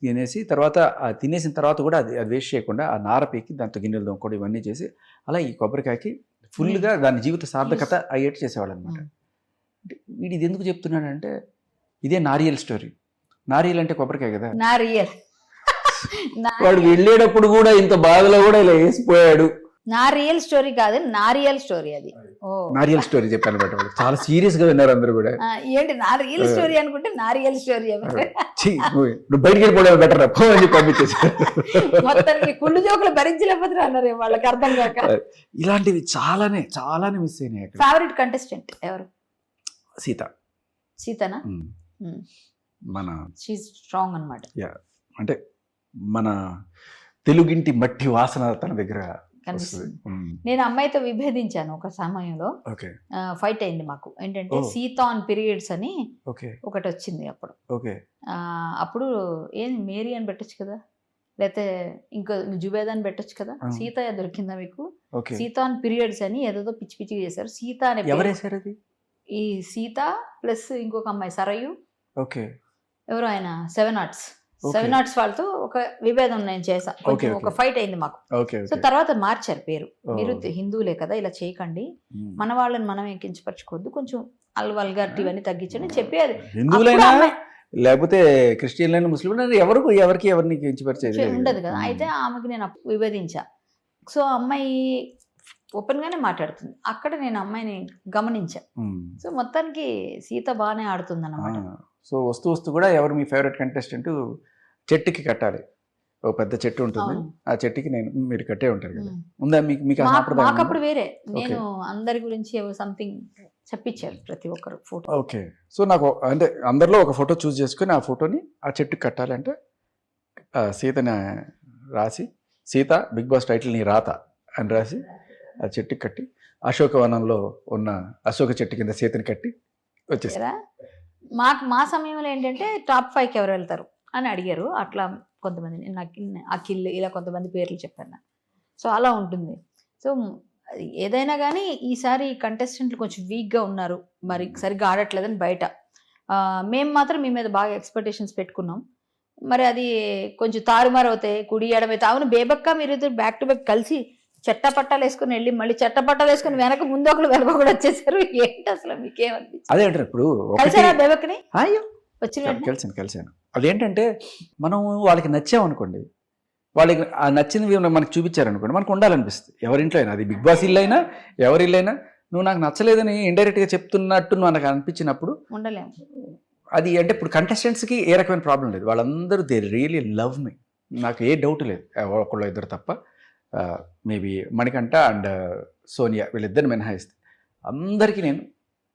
తినేసి తర్వాత తినేసిన తర్వాత కూడా అది వేస్ట్ చేయకుండా ఆ నార పీకి దాంతో గిన్నెలు దొంగకోవడం ఇవన్నీ చేసి అలా ఈ కొబ్బరికాయకి ఫుల్గా దాని జీవిత సార్థకత అయ్యేట్టు చేసేవాళ్ళు అనమాట. వీడు ఇది ఎందుకు చెప్తున్నాడంటే, ఇదే నారియల్ స్టోరీ. నారియల్ అంటే కొబ్బరికాయ కదా, నారియల్. వాడు వెళ్ళేటప్పుడు కూడా ఇంత బాధలో కూడా ఇలా వేసిపోయాడు. నా రియల్ స్టోరీ కాదు, నారియల్ స్టోరీ అది. నారియల్ స్టోరీ చెప్పాను బట్ వాళ్ళు చాలా సీరియస్ గా విన్నారు అందరూ కూడా. ఏంటి నా రియల్ స్టోరీ అనుకుంటే నారియల్ స్టోరీ నువ్వు బయటికి వెళ్ళిపోవడం బెటర్ అని చెప్పి పంపించేసి మొత్తానికి కుళ్ళు జోకులు భరించలేకపోతే అన్నారు, వాళ్ళకి అర్థం కాక. ఇలాంటివి చాలానే మిస్ అయినాయి. ఫేవరెట్ కంటెస్టెంట్ ఎవరు? సీతనా? మన స్ట్రాంగ్ అన్నమాట. అంటే మన తెలుగింటి మట్టి వాసన తన దగ్గర. నేను అమ్మాయితో విభేదించాను ఒక సమయంలో, ఫైట్ అయింది మాకు. ఏంటంటే సీత ఆన్ పీరియడ్స్ అని ఒకటి వచ్చింది అప్పుడు. అప్పుడు ఏం మేరీ అని పెట్టచ్చు కదా, లేకపోతే ఇంకో జుబేదా అని పెట్టచ్చు కదా. సీత దొరికిందా మీకు? సీత ఆన్ పీరియడ్స్ అని ఏదో పిచ్చి పిచ్చిగా చేశారు. సీత అనే ఈ సీత ప్లస్ ఇంకొక అమ్మాయి సరయు, ఎవరు ఆయన 7 Arts వాళ్ళతో ఒక విభేదం నేను చేసా, కొంచెం ఒక ఫైట్ అయింది మాకు. సో తర్వాత మార్చారు పేరు, మీరు హిందువులే కదా ఇలా చేయకండి, మన వాళ్ళని మనం కించపరచుకోవద్దు, కొంచెం వల్గారిటీ ఇవన్నీ తగ్గించండి చెప్పేది. లేకపోతే క్రిస్టియన్ ముస్లిం ఎవరిని కించపరిచేది ఉండదు కదా. అయితే ఆమెకి నేను విభేదించా. సో అమ్మాయి ఓపెన్ గానే మాట్లాడుతుంది. అక్కడ నేను అమ్మాయిని గమనించా. సో మొత్తానికి సీత బాగానే ఆడుతుంది అన్నమాట. సో వస్తూ కూడా ఎవరు మీ ఫేవరెట్ కంటెస్టెంట్ చెట్టుకి కట్టాలి, ఒక పెద్ద చెట్టు ఉంటుంది, అవును. ఆ చెట్టుకి మీరు కట్టే ఉంటారు కదా, మ్మ్. ఉందా మీకు ఆ సాంప్రదాయం ఉందా? మాకప్పుడు వేరే, నేను అందరి గురించి సంథింగ్ చెప్పించారు ప్రతి ఒక్కరు ఫోటో. ఓకే. సో నాకు అంటే అందరిలో ఒక ఫోటో చూస్ చేసుకుని ఆ ఫోటోని ఆ చెట్టుకి కట్టాలంటే సీతని రాసి, సీత బిగ్ బాస్ టైటిల్ నీ రాత అని రాసి ఆ చెట్టుకి కట్టి అశోకవనంలో ఉన్న అశోక చెట్టు కింద సీతని కట్టి వచ్చేసి మా సమయంలో ఏంటంటే టాప్ 5కి ఎవరు వెళ్తారు అని అడిగారు. అట్లా కొంతమంది నాకు అఖిల్ ఇలా కొంతమంది పేర్లు చెప్పాను నాకు. సో అలా ఉంటుంది. సో ఏదైనా కానీ ఈసారి కంటెస్టెంట్లు కొంచెం వీక్గా ఉన్నారు, మరి సరిగ్గా ఆడట్లేదని బయట. మేము మాత్రం మీ మీద బాగా ఎక్స్పెక్టేషన్స్ పెట్టుకున్నాం. మరి అది కొంచెం తారుమారు అవుతాయి, కుడి ఎడమైతే. అవును బేబక్క, మీరు ఇద్దరు బ్యాక్ టు బ్యాక్ కలిసి చట్టపట్టాలు వేసుకుని వెళ్ళి మళ్ళీ చట్టపట్టాలు వేసుకుని వెనక ముందు ఒకరు వెనక కూడా వచ్చేసారు. ఏంటి అసలు మీకేమనిపించింది? అదే అంటారు ఇప్పుడు కలిసారా బేబక్కని? అయ్యో వచ్చిన కలిసాను. అదేంటంటే మనం వాళ్ళకి నచ్చామనుకోండి, వాళ్ళకి ఆ నచ్చింది మనకి చూపించారనుకోండి, మనకు ఉండాలనిపిస్తుంది. ఎవరింట్లో అయినా, అది బిగ్ బాస్ ఇల్లు అయినా ఎవరి ఇల్లు అయినా, నువ్వు నాకు నచ్చలేదని ఇండైరెక్ట్గా చెప్తున్నట్టు మనకు అనిపించినప్పుడు ఉండలేము. అది అంటే ఇప్పుడు కంటెస్టెంట్స్కి ఏ రకమైన ప్రాబ్లం లేదు, వాళ్ళందరూ దే రియలీ లవ్ మీ, నాకు ఏ డౌట్ లేదు, ఒకళ్ళు ఇద్దరు తప్ప. మేబీ మణికంఠ అండ్ సోనియా వీళ్ళిద్దరిని మినహాయిస్తే అందరికీ నేను,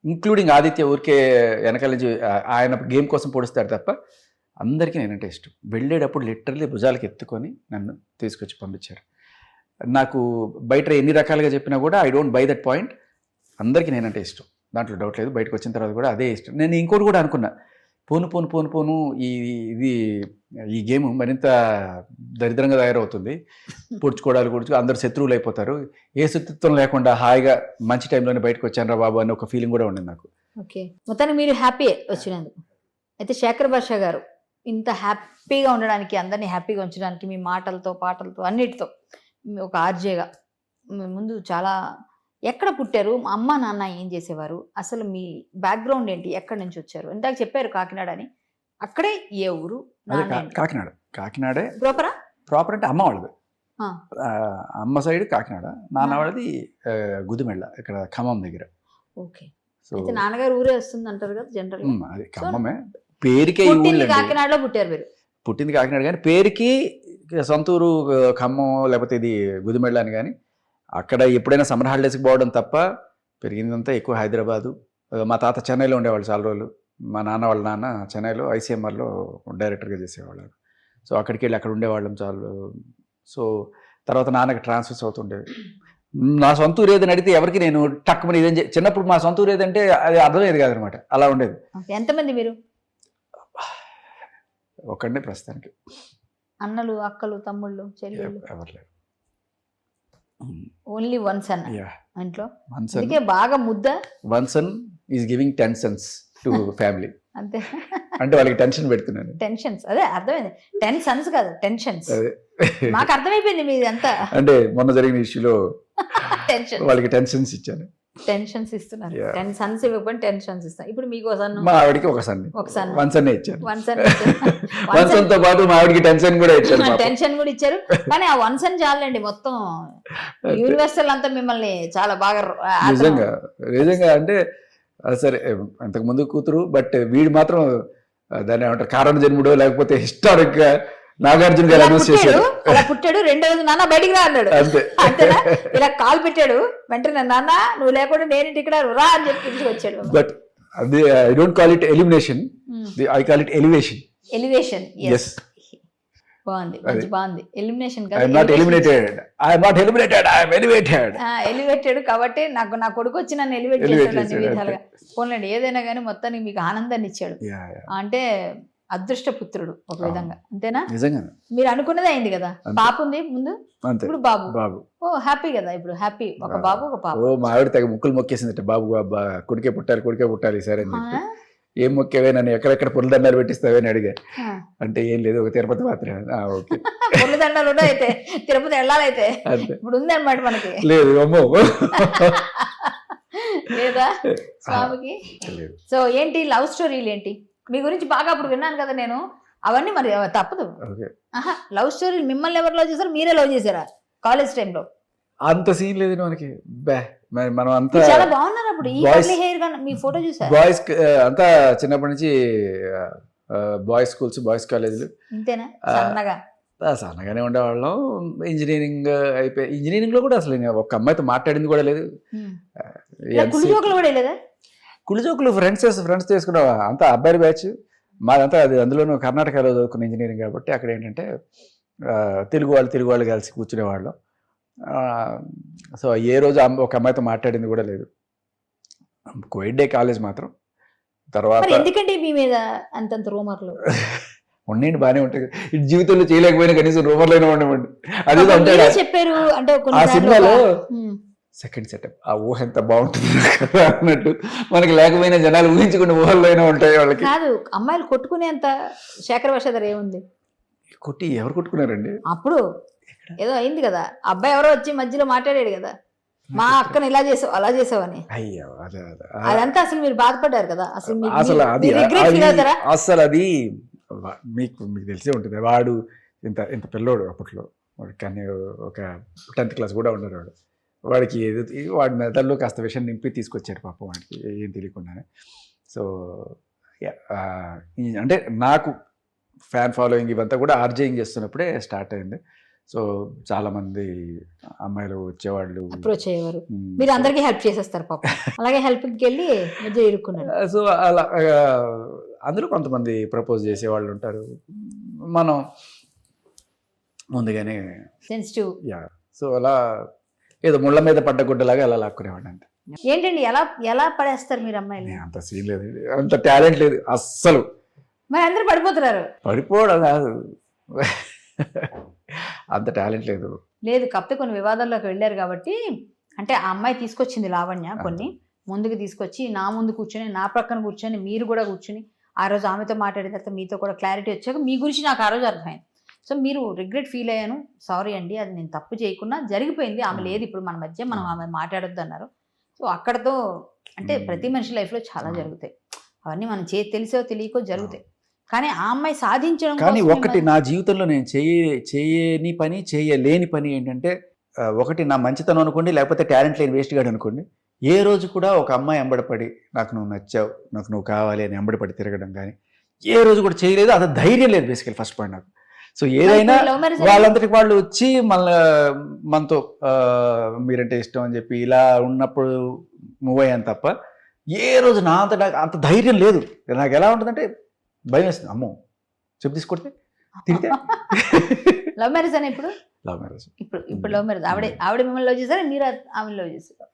ఇంక్లూడింగ్ ఆదిత్య ఊరికే వెనకాల నుంచి ఆయన గేమ్ కోసం పొడుస్తాడు తప్ప అందరికీ నేనంటే ఇష్టం. వెళ్ళేటప్పుడు లిటరలీ భుజాలకి ఎత్తుకొని నన్ను తీసుకొచ్చి పంపించారు. నాకు బయట ఎన్ని రకాలుగా చెప్పినా కూడా I don't by that point. అందరికీ నేనంటే ఇష్టం, దాంట్లో డౌట్ లేదు. బయటకు వచ్చిన తర్వాత కూడా అదే ఇష్టం. నేను ఇంకోటి కూడా అనుకున్నా, పోను ఈ గేమ్ మరింత దరిద్రంగా తయారవుతుంది, పొడుచుకోవడాలు అందరు శత్రువులు అయిపోతారు, ఏ శత్రుత్వం లేకుండా హాయిగా మంచి టైంలోనే బయటకు వచ్చాను రా బాబు అని ఒక ఫీలింగ్ కూడా ఉండింది నాకు. ఓకే, మొత్తానికి మీరు హ్యాపీ వచ్చినందుకు. అయితే శేఖర్ భాష గారు ఇంత హ్యాపీగా ఉండడానికి, అందరినీ హ్యాపీగా ఉంచడానికి మీ మాటలతో పాటలతో అన్నిటితో ఒక ఆర్జేగా ముందు చాలా, ఎక్కడ పుట్టారు, అమ్మ నాన్న ఏం చేసేవారు, అసలు మీ బ్యాక్గ్రౌండ్ ఏంటి, ఎక్కడి నుంచి వచ్చారు? ఇందాక చెప్పారు కాకినాడ అని, అక్కడే ఏ ఊరు? కాకినాడే ప్రాపర్ అంటే అమ్మ వాళ్ళది, అమ్మ సైడ్ కాకినాడ, నాన్న వాళ్ళది గుదిమెళ్ళ ఇక్కడ ఖమ్మం దగ్గర. ఓకే, అయితే నాన్నగారు ఊరే వస్తుంది అంటారు కదా జనరల్. అది ఖమ్మమే, పేరుకే కాకినాడలో పుట్టారు మీరు. పుట్టింది కాకినాడ కానీ పేరుకి సొంతూరు ఖమ్మం లేకపోతే ఇది గుదిమెళ్ళ అని. కానీ అక్కడ ఎప్పుడైనా సమ్మర్ హాలిడేస్కి పోవడం తప్ప పెరిగిందంతా ఎక్కువ హైదరాబాదు. మా తాత చెన్నైలో ఉండేవాళ్ళు చాలా రోజులు, మా నాన్న వాళ్ళ నాన్న చెన్నైలో ఐసీఎంఆర్లో డైరెక్టర్గా చేసేవాళ్ళు. సో అక్కడికి వెళ్ళి అక్కడ ఉండేవాళ్ళం చాలు. సో తర్వాత నాన్నకి ట్రాన్స్ఫర్స్ అవుతుండేవి. నా సొంత ఊరు ఏదని అడిగితే ఎవరికి నేను టక్కుమని ఇదేం చిన్నప్పుడు మా సొంత ఊరు ఏదంటే అది అర్థమయ్యేది కాదనమాట, అలా ఉండేది. ఎంతమంది మీరు? ఒక్కడే ప్రస్తుతానికి. అన్నలు అక్కలు తమ్ముళ్ళు చెల్లెళ్ళు ఎవరు లేరు. ఓన్లీ వన్ సన్ ఇంట్లో. వన్ సన్, అందుకే బాగా ముద్ద. One son is giving 10 sons to family. అంతే, అంటే వాళ్ళకి టెన్షన్ పెడుతున్నాను. టెన్షన్స్, అదే అర్థమైంది. 10 sons కాదు, టెన్షన్స్. మాకు అర్థమైపోయింది మీది అంతా. అంటే మొన్న జరిగిన ఇష్యూలో టెన్షన్, వాళ్ళకి టెన్షన్స్ ఇచ్చాను. టెన్షన్స్ ఇస్తున్నారు. 10 sons ఇవ్వకపోతే టెన్షన్స్ ఇస్తాను. ఇప్పుడు మీకు ఒక సన్, మా ఆవిడకి ఒక సన్, వన్ సన్ ఇచ్చాను. వన్ సన్ వన్ సన్ తో పాటు మా ఆవిడకి టెన్షన్ కూడా ఇచ్చారు. టెన్షన్ కూడా ఇచ్చారు. కానీ ఆ వన్ సన్ చాలండి, మొత్తం యూనివర్సల్ అంతా మిమ్మల్ని చాలా బాగా. నిజంగా అంటే సరే అంతకు ముందు కూతురు, బట్ వీడు మాత్రం దాన్ని ఏమంటారు కారణ జన్ముడో లేకపోతే హిస్టారిక్ గా నాగార్జున గారు అనౌన్స్ చేశారు. అలా పుట్టాడు, రెండో రోజు నాన్న బయటికి రా అన్నాడు. అంతేనా? ఇలా కాల్ పెట్టాడు, వెంటనే నాన్న నువ్వు లేకుండా నేను ఇక్కడ రా అని చెప్పి ఇంటికి వచ్చాడు. బట్ అది I don't call it elimination, I call it elevation. Elevation, yes. బాగుంది, మంచి బాగుంది. ఎలిమినేషన్ కాదు, I'm not eliminated, I'm not eliminated, I'm elevated. Elevated కాబట్టి నాకు నా కొడుకు వచ్చి నన్ను ఎలివేట్ చేశాడు అన్ని విధాలుగా. పోన్లేండి, ఏదైనా కానీ మొత్తానికి మీకు ఆనందాన్ని ఇచ్చాడు. అంటే అదృష్టపుత్రుడు ఒక విధంగా, అంతేనా? నిజంగా మీరు అనుకున్నదే అయింది కదా. పాప ఉంది ముందు, ఇప్పుడు బాబు. బాబు ఓ హ్యాపీ కదా, ఇప్పుడు హ్యాపీ. ఒక బాబు ఒక పాప. ఓ మా ఆవిడ తెగ ముక్కులు మొక్కేసిందట, బాబు కొడుకే పుట్టాలి సరే అని చెప్పి. ఏం మొక్కేవే, నన్ను ఎక్కడెక్కడ పుల్ల దండాలు పెట్టిస్తావే అని అడిగా. అంటే ఏం లేదు, ఒక తిరుపతి మాత్రమే. ఓకే, పుల్ల దండాలు కూడా అయితే తిరుపతి వెళ్ళాలైతే ఇప్పుడు ఉంది అనమాట మనకి. లేదు అమ్మో లేదా స్వామికి. సో ఏంటి లవ్ స్టోరీలు ఏంటి మీ గురించి? బాగా అప్పుడు విన్నాను కదా నేను, అవన్నీ మరి తప్పదు. లవ్ స్టోరీలు మిమ్మల్ని ఎవరు లవ్ చేశారు? మీరే లవ్ చేశారా కాలేజ్ టైంలో? అంత సీన్ లేదు మనకి. మనం అంతా చాలా బాగున్నారా అప్పుడు ఈ Boys- కర్లీ హెయిర్ కానీ మీ ఫోటో చూసా బాయ్స్ అంతా చిన్నప్పటి నుంచి బాయ్స్ స్కూల్స్ బాయ్స్ కాలేజీలు ఇంతేనా సన్నగా సన్నగానే ఉండేవాళ్ళం. ఇంజనీరింగ్ అయిపోయి ఇంజనీరింగ్ లో కూడా అసలు నేను ఒక్క అమ్మాయితో మాట్లాడింది కూడా లేదు. కుళ్ళు జోకులు కూడా లేదా కుళ్ళజోకులు ఫ్రెండ్స్ తీసుకున్నావా అంతా అబ్బాయి బ్యాచ్ మాదంతా. అది అందులోనూ కర్ణాటకలో చదువుకున్న ఇంజనీరింగ్ కాబట్టి అక్కడ ఏంటంటే తెలుగు వాళ్ళు కలిసి కూర్చునేవాళ్ళం. సో ఏ రోజు ఒక అమ్మాయితో మాట్లాడింది కూడా లేదు. కోవిడ్ డే కాలేజ్ మాత్రం. తర్వాత మరి ఎందుకంటే మీ మీద అంతంత రూమర్లు ఉండండి బాగానే ఉంటాయి. ఇటు జీవితంలో చేయలేకపోయినా కనీసం రూమర్లైనా ఉండమండి. అదే అంటే మీరే చెప్పారు అంటే ఆ కొన్ని సినిమాలో సెకండ్ సెటప్ ఆ ఊహ ఎంత బాగుంటుంది కదా అన్నట్టు మనకి లేకపోయినా జనాలు ఊహించుకునే ఊహల్లో అయినా ఉంటాయి వాళ్ళకి. కాదు అమ్మాయిలు కొట్టుకునేంత శేఖర్ వషధర్ ఏముంది కొట్టి ఎవరు కొట్టుకున్నారండి? అప్పుడు ఏదో అయింది కదా అబ్బాయి ఎవరో వచ్చి మధ్యలో మాట్లాడాడు కదా మా అక్కను ఇలా చేసావు అలా చేసావని. అయ్యో అదంతా అసలు మీరు బాధపడ్డారు కదా అసలు అసలు అది రిగ్రెట్ ఫీల్ అవుతారా? అసలు అది మీకు తెలిసే ఉంటుంది. వాడు ఇంత పిల్లోడు అప్పట్లో కానీ ఒక 10th క్లాస్ కూడా ఉన్నాడు వాడు. వాడికి వాడి మెదడులో కాస్త విషయం నింపి తీసుకొచ్చారు పాపం వాడికి ఏం తెలియకుండానే. సో అంటే నాకు ఫ్యాన్ ఫాలోయింగ్ ఇవంతా కూడా ఆర్జేయింగ్ చేస్తున్నప్పుడే స్టార్ట్ అయింది. సో చాలా మంది అమ్మాయిలు వచ్చేవాళ్ళు, అప్రోచ్ అయ్యేవారు. మీరు అందరికీ హెల్ప్ చేసేస్తారు పాపం. అలాగే హెల్ప్కి వెళ్ళి మధ్య ఇరుక్కున్నారు. సో అలా అందులో కొంతమంది ప్రపోజ్ చేసేవాళ్ళు ఉంటారు. మనం ముందుగానే సెన్సిటివ్ సో అలా ఏదో ముళ్ళ మీద పడ్డ గుడ్డలాగా అలా లాక్కునేవాడిని అంతే. ఏంటండి ఎలా పడేస్తారు మీరు అమ్మాయిలు? అంత సీన్ లేదు, అంత టాలెంట్ లేదు అస్సలు. మరి అందరూ పడిపోతున్నారు. పడిపోవడం కాదు, అంత టాలెంట్ లేదు. లేదు కాకపోతే కొన్ని వివాదాల్లోకి వెళ్ళారు కాబట్టి అంటే ఆ అమ్మాయి తీసుకొచ్చింది లావణ్య కొన్ని ముందుకు తీసుకొచ్చి నా ముందు కూర్చొని నా ప్రక్కన కూర్చొని మీరు కూడా కూర్చొని ఆ రోజు ఆమెతో మాట్లాడిన తర్వాత మీతో కూడా క్లారిటీ వచ్చాక మీ గురించి నాకు ఆ రోజు అర్థమైంది. సో మీరు రిగ్రెట్ ఫీల్ అయ్యాను, సారీ అండి అది నేను తప్పు చేయకుండా జరిగిపోయింది, ఆమె లేదు ఇప్పుడు మన మధ్య, మనం ఆమె మాట్లాడొద్దు అన్నారు. సో అక్కడతో అంటే ప్రతి మనిషి లైఫ్లో చాలా జరుగుతాయి, అవన్నీ మనం తెలిసో తెలియకో జరుగుతాయి. కానీ ఆ అమ్మాయి సాధించడం కానీ ఒకటి నా జీవితంలో నేను చేయని పని చేయలేని పని ఏంటంటే ఒకటి నా మంచితనం అనుకోండి, లేకపోతే టాలెంట్ లేని వేస్ట్ గాడు అనుకోండి, ఏ రోజు కూడా ఒక అమ్మాయి ఎంబడపడి నాకు నువ్వు నచ్చావు నాకు నువ్వు కావాలి అని ఎంబడపడి తిరగడం కానీ ఏ రోజు కూడా చేయలేదు. అది ధైర్యం లేదు బేసికల్ ఫస్ట్ పాయింట్ నాకు. సో ఏదైనా వాళ్ళందరికి వాళ్ళు వచ్చి మనతో మీరంటే ఇష్టం అని చెప్పి ఇలా ఉన్నప్పుడు మూవ్ అయ్యాను తప్ప ఏ రోజు నా అంత ధైర్యం లేదు. నాకు ఎలా ఉంటుందంటే భయం వేస్తుంది, అమ్మో చెప్పు తీసుకొడితే తిరిగితే. లవ్ మ్యారేజ్ అని ఇప్పుడు లవ్ మ్యారేజ్ ఇప్పుడు లవ్ మ్యారేజ్ ఆవిడ మిమ్మల్ని లవ్ చేశారా మీరు ఆమె లవ్ చేశారు?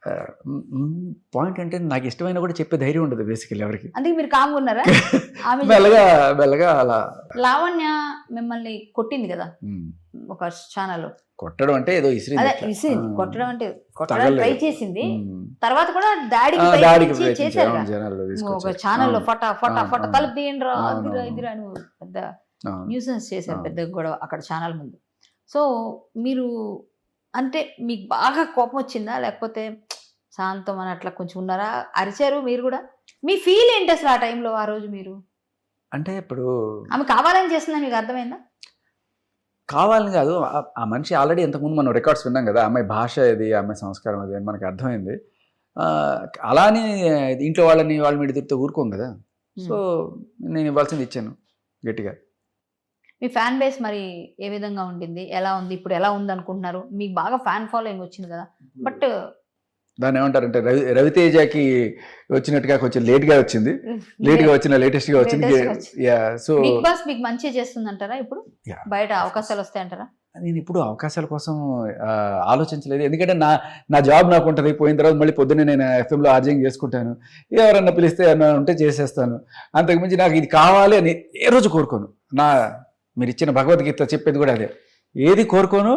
పాయింట్ అంటే నాకు ఇష్టమైన కూడా చెప్పే ధైర్యం ఉండదు బేసికల్ ఎవరికి. అందుకే మీరు కామ్గా ఉన్నారా? ఆమె మెల్లగా అలా. లావణ్య మిమ్మల్ని కొట్టింది కదా ఒక ఛానల్. కొట్టడం అంటే ఏదో ఇసిరింది, కొట్టడం అంటే కొట్టడం ట్రై చేసింది. తర్వాత కూడా దాడికి చేశారు ఒక ఛానల్లో ఫటా ఫటా ఫటా తలుపు తీయండిరా ఇదిరా అని పెద్ద న్యూసెన్స్ చేశారు, పెద్ద గొడవ అక్కడ ఛానల్ ముందు. సో మీరు అంటే మీకు బాగా కోపం వచ్చిందా లేకపోతే శాంతం అని అట్లా కొంచెం ఉన్నారా? అరిచారు మీరు కూడా? మీ ఫీల్ ఏంటి అసలు ఆ టైంలో ఆ రోజు మీరు? అంటే ఇప్పుడు ఆమె కావాలని చేస్తుందని మీకు అర్థమైందా? కావాలని కాదు, ఆ మనిషి ఆల్రెడీ ఇంతకుముందు మనం రికార్డ్స్ విన్నాం కదా, అమ్మాయి భాష ఇది అమ్మాయి సంస్కారం అది అని మనకు అర్థమైంది. అలానే ఇంట్లో వాళ్ళ మీద తిరిగితే ఊరుకోం కదా. సో నేను ఇవ్వాల్సింది ఇచ్చాను గట్టిగా. మీ ఫ్యాన్ బేస్ మరి ఏ విధంగా ఉండింది, ఎలా ఉంది, ఇప్పుడు ఎలా ఉంది అనుకుంటున్నారు? మీకు బాగా ఫ్యాన్ ఫాలోయింగ్ వచ్చింది కదా, బట్ దాన్ని ఏమంటారంటే రవితేజకి వచ్చినట్టుగా కొంచెం లేట్గా వచ్చింది, లేట్గా వచ్చిన లేటెస్ట్గా వచ్చింది. సో బిగ్ బాస్ మీకు మంచిగా చేస్తుందంటారా? ఇప్పుడు బయట అవకాశాలు వస్తాయంటారా? నేను ఇప్పుడు అవకాశాల కోసం ఆలోచించలేదు, ఎందుకంటే నా జాబ్ నాకు ఉంటుంది. పోయిన తర్వాత మళ్ళీ పొద్దున్నే నేను ఎఫ్ఎంలో ఆర్జింగ్ చేసుకుంటాను, ఎవరన్నా పిలిస్తే అన్న ఉంటే చేసేస్తాను. అంతకుమించి నాకు ఇది కావాలి అని ఏ రోజు కోరుకోను. మీరు ఇచ్చిన భగవద్గీత చెప్పేది కూడా అదే, ఏది కోరుకోను,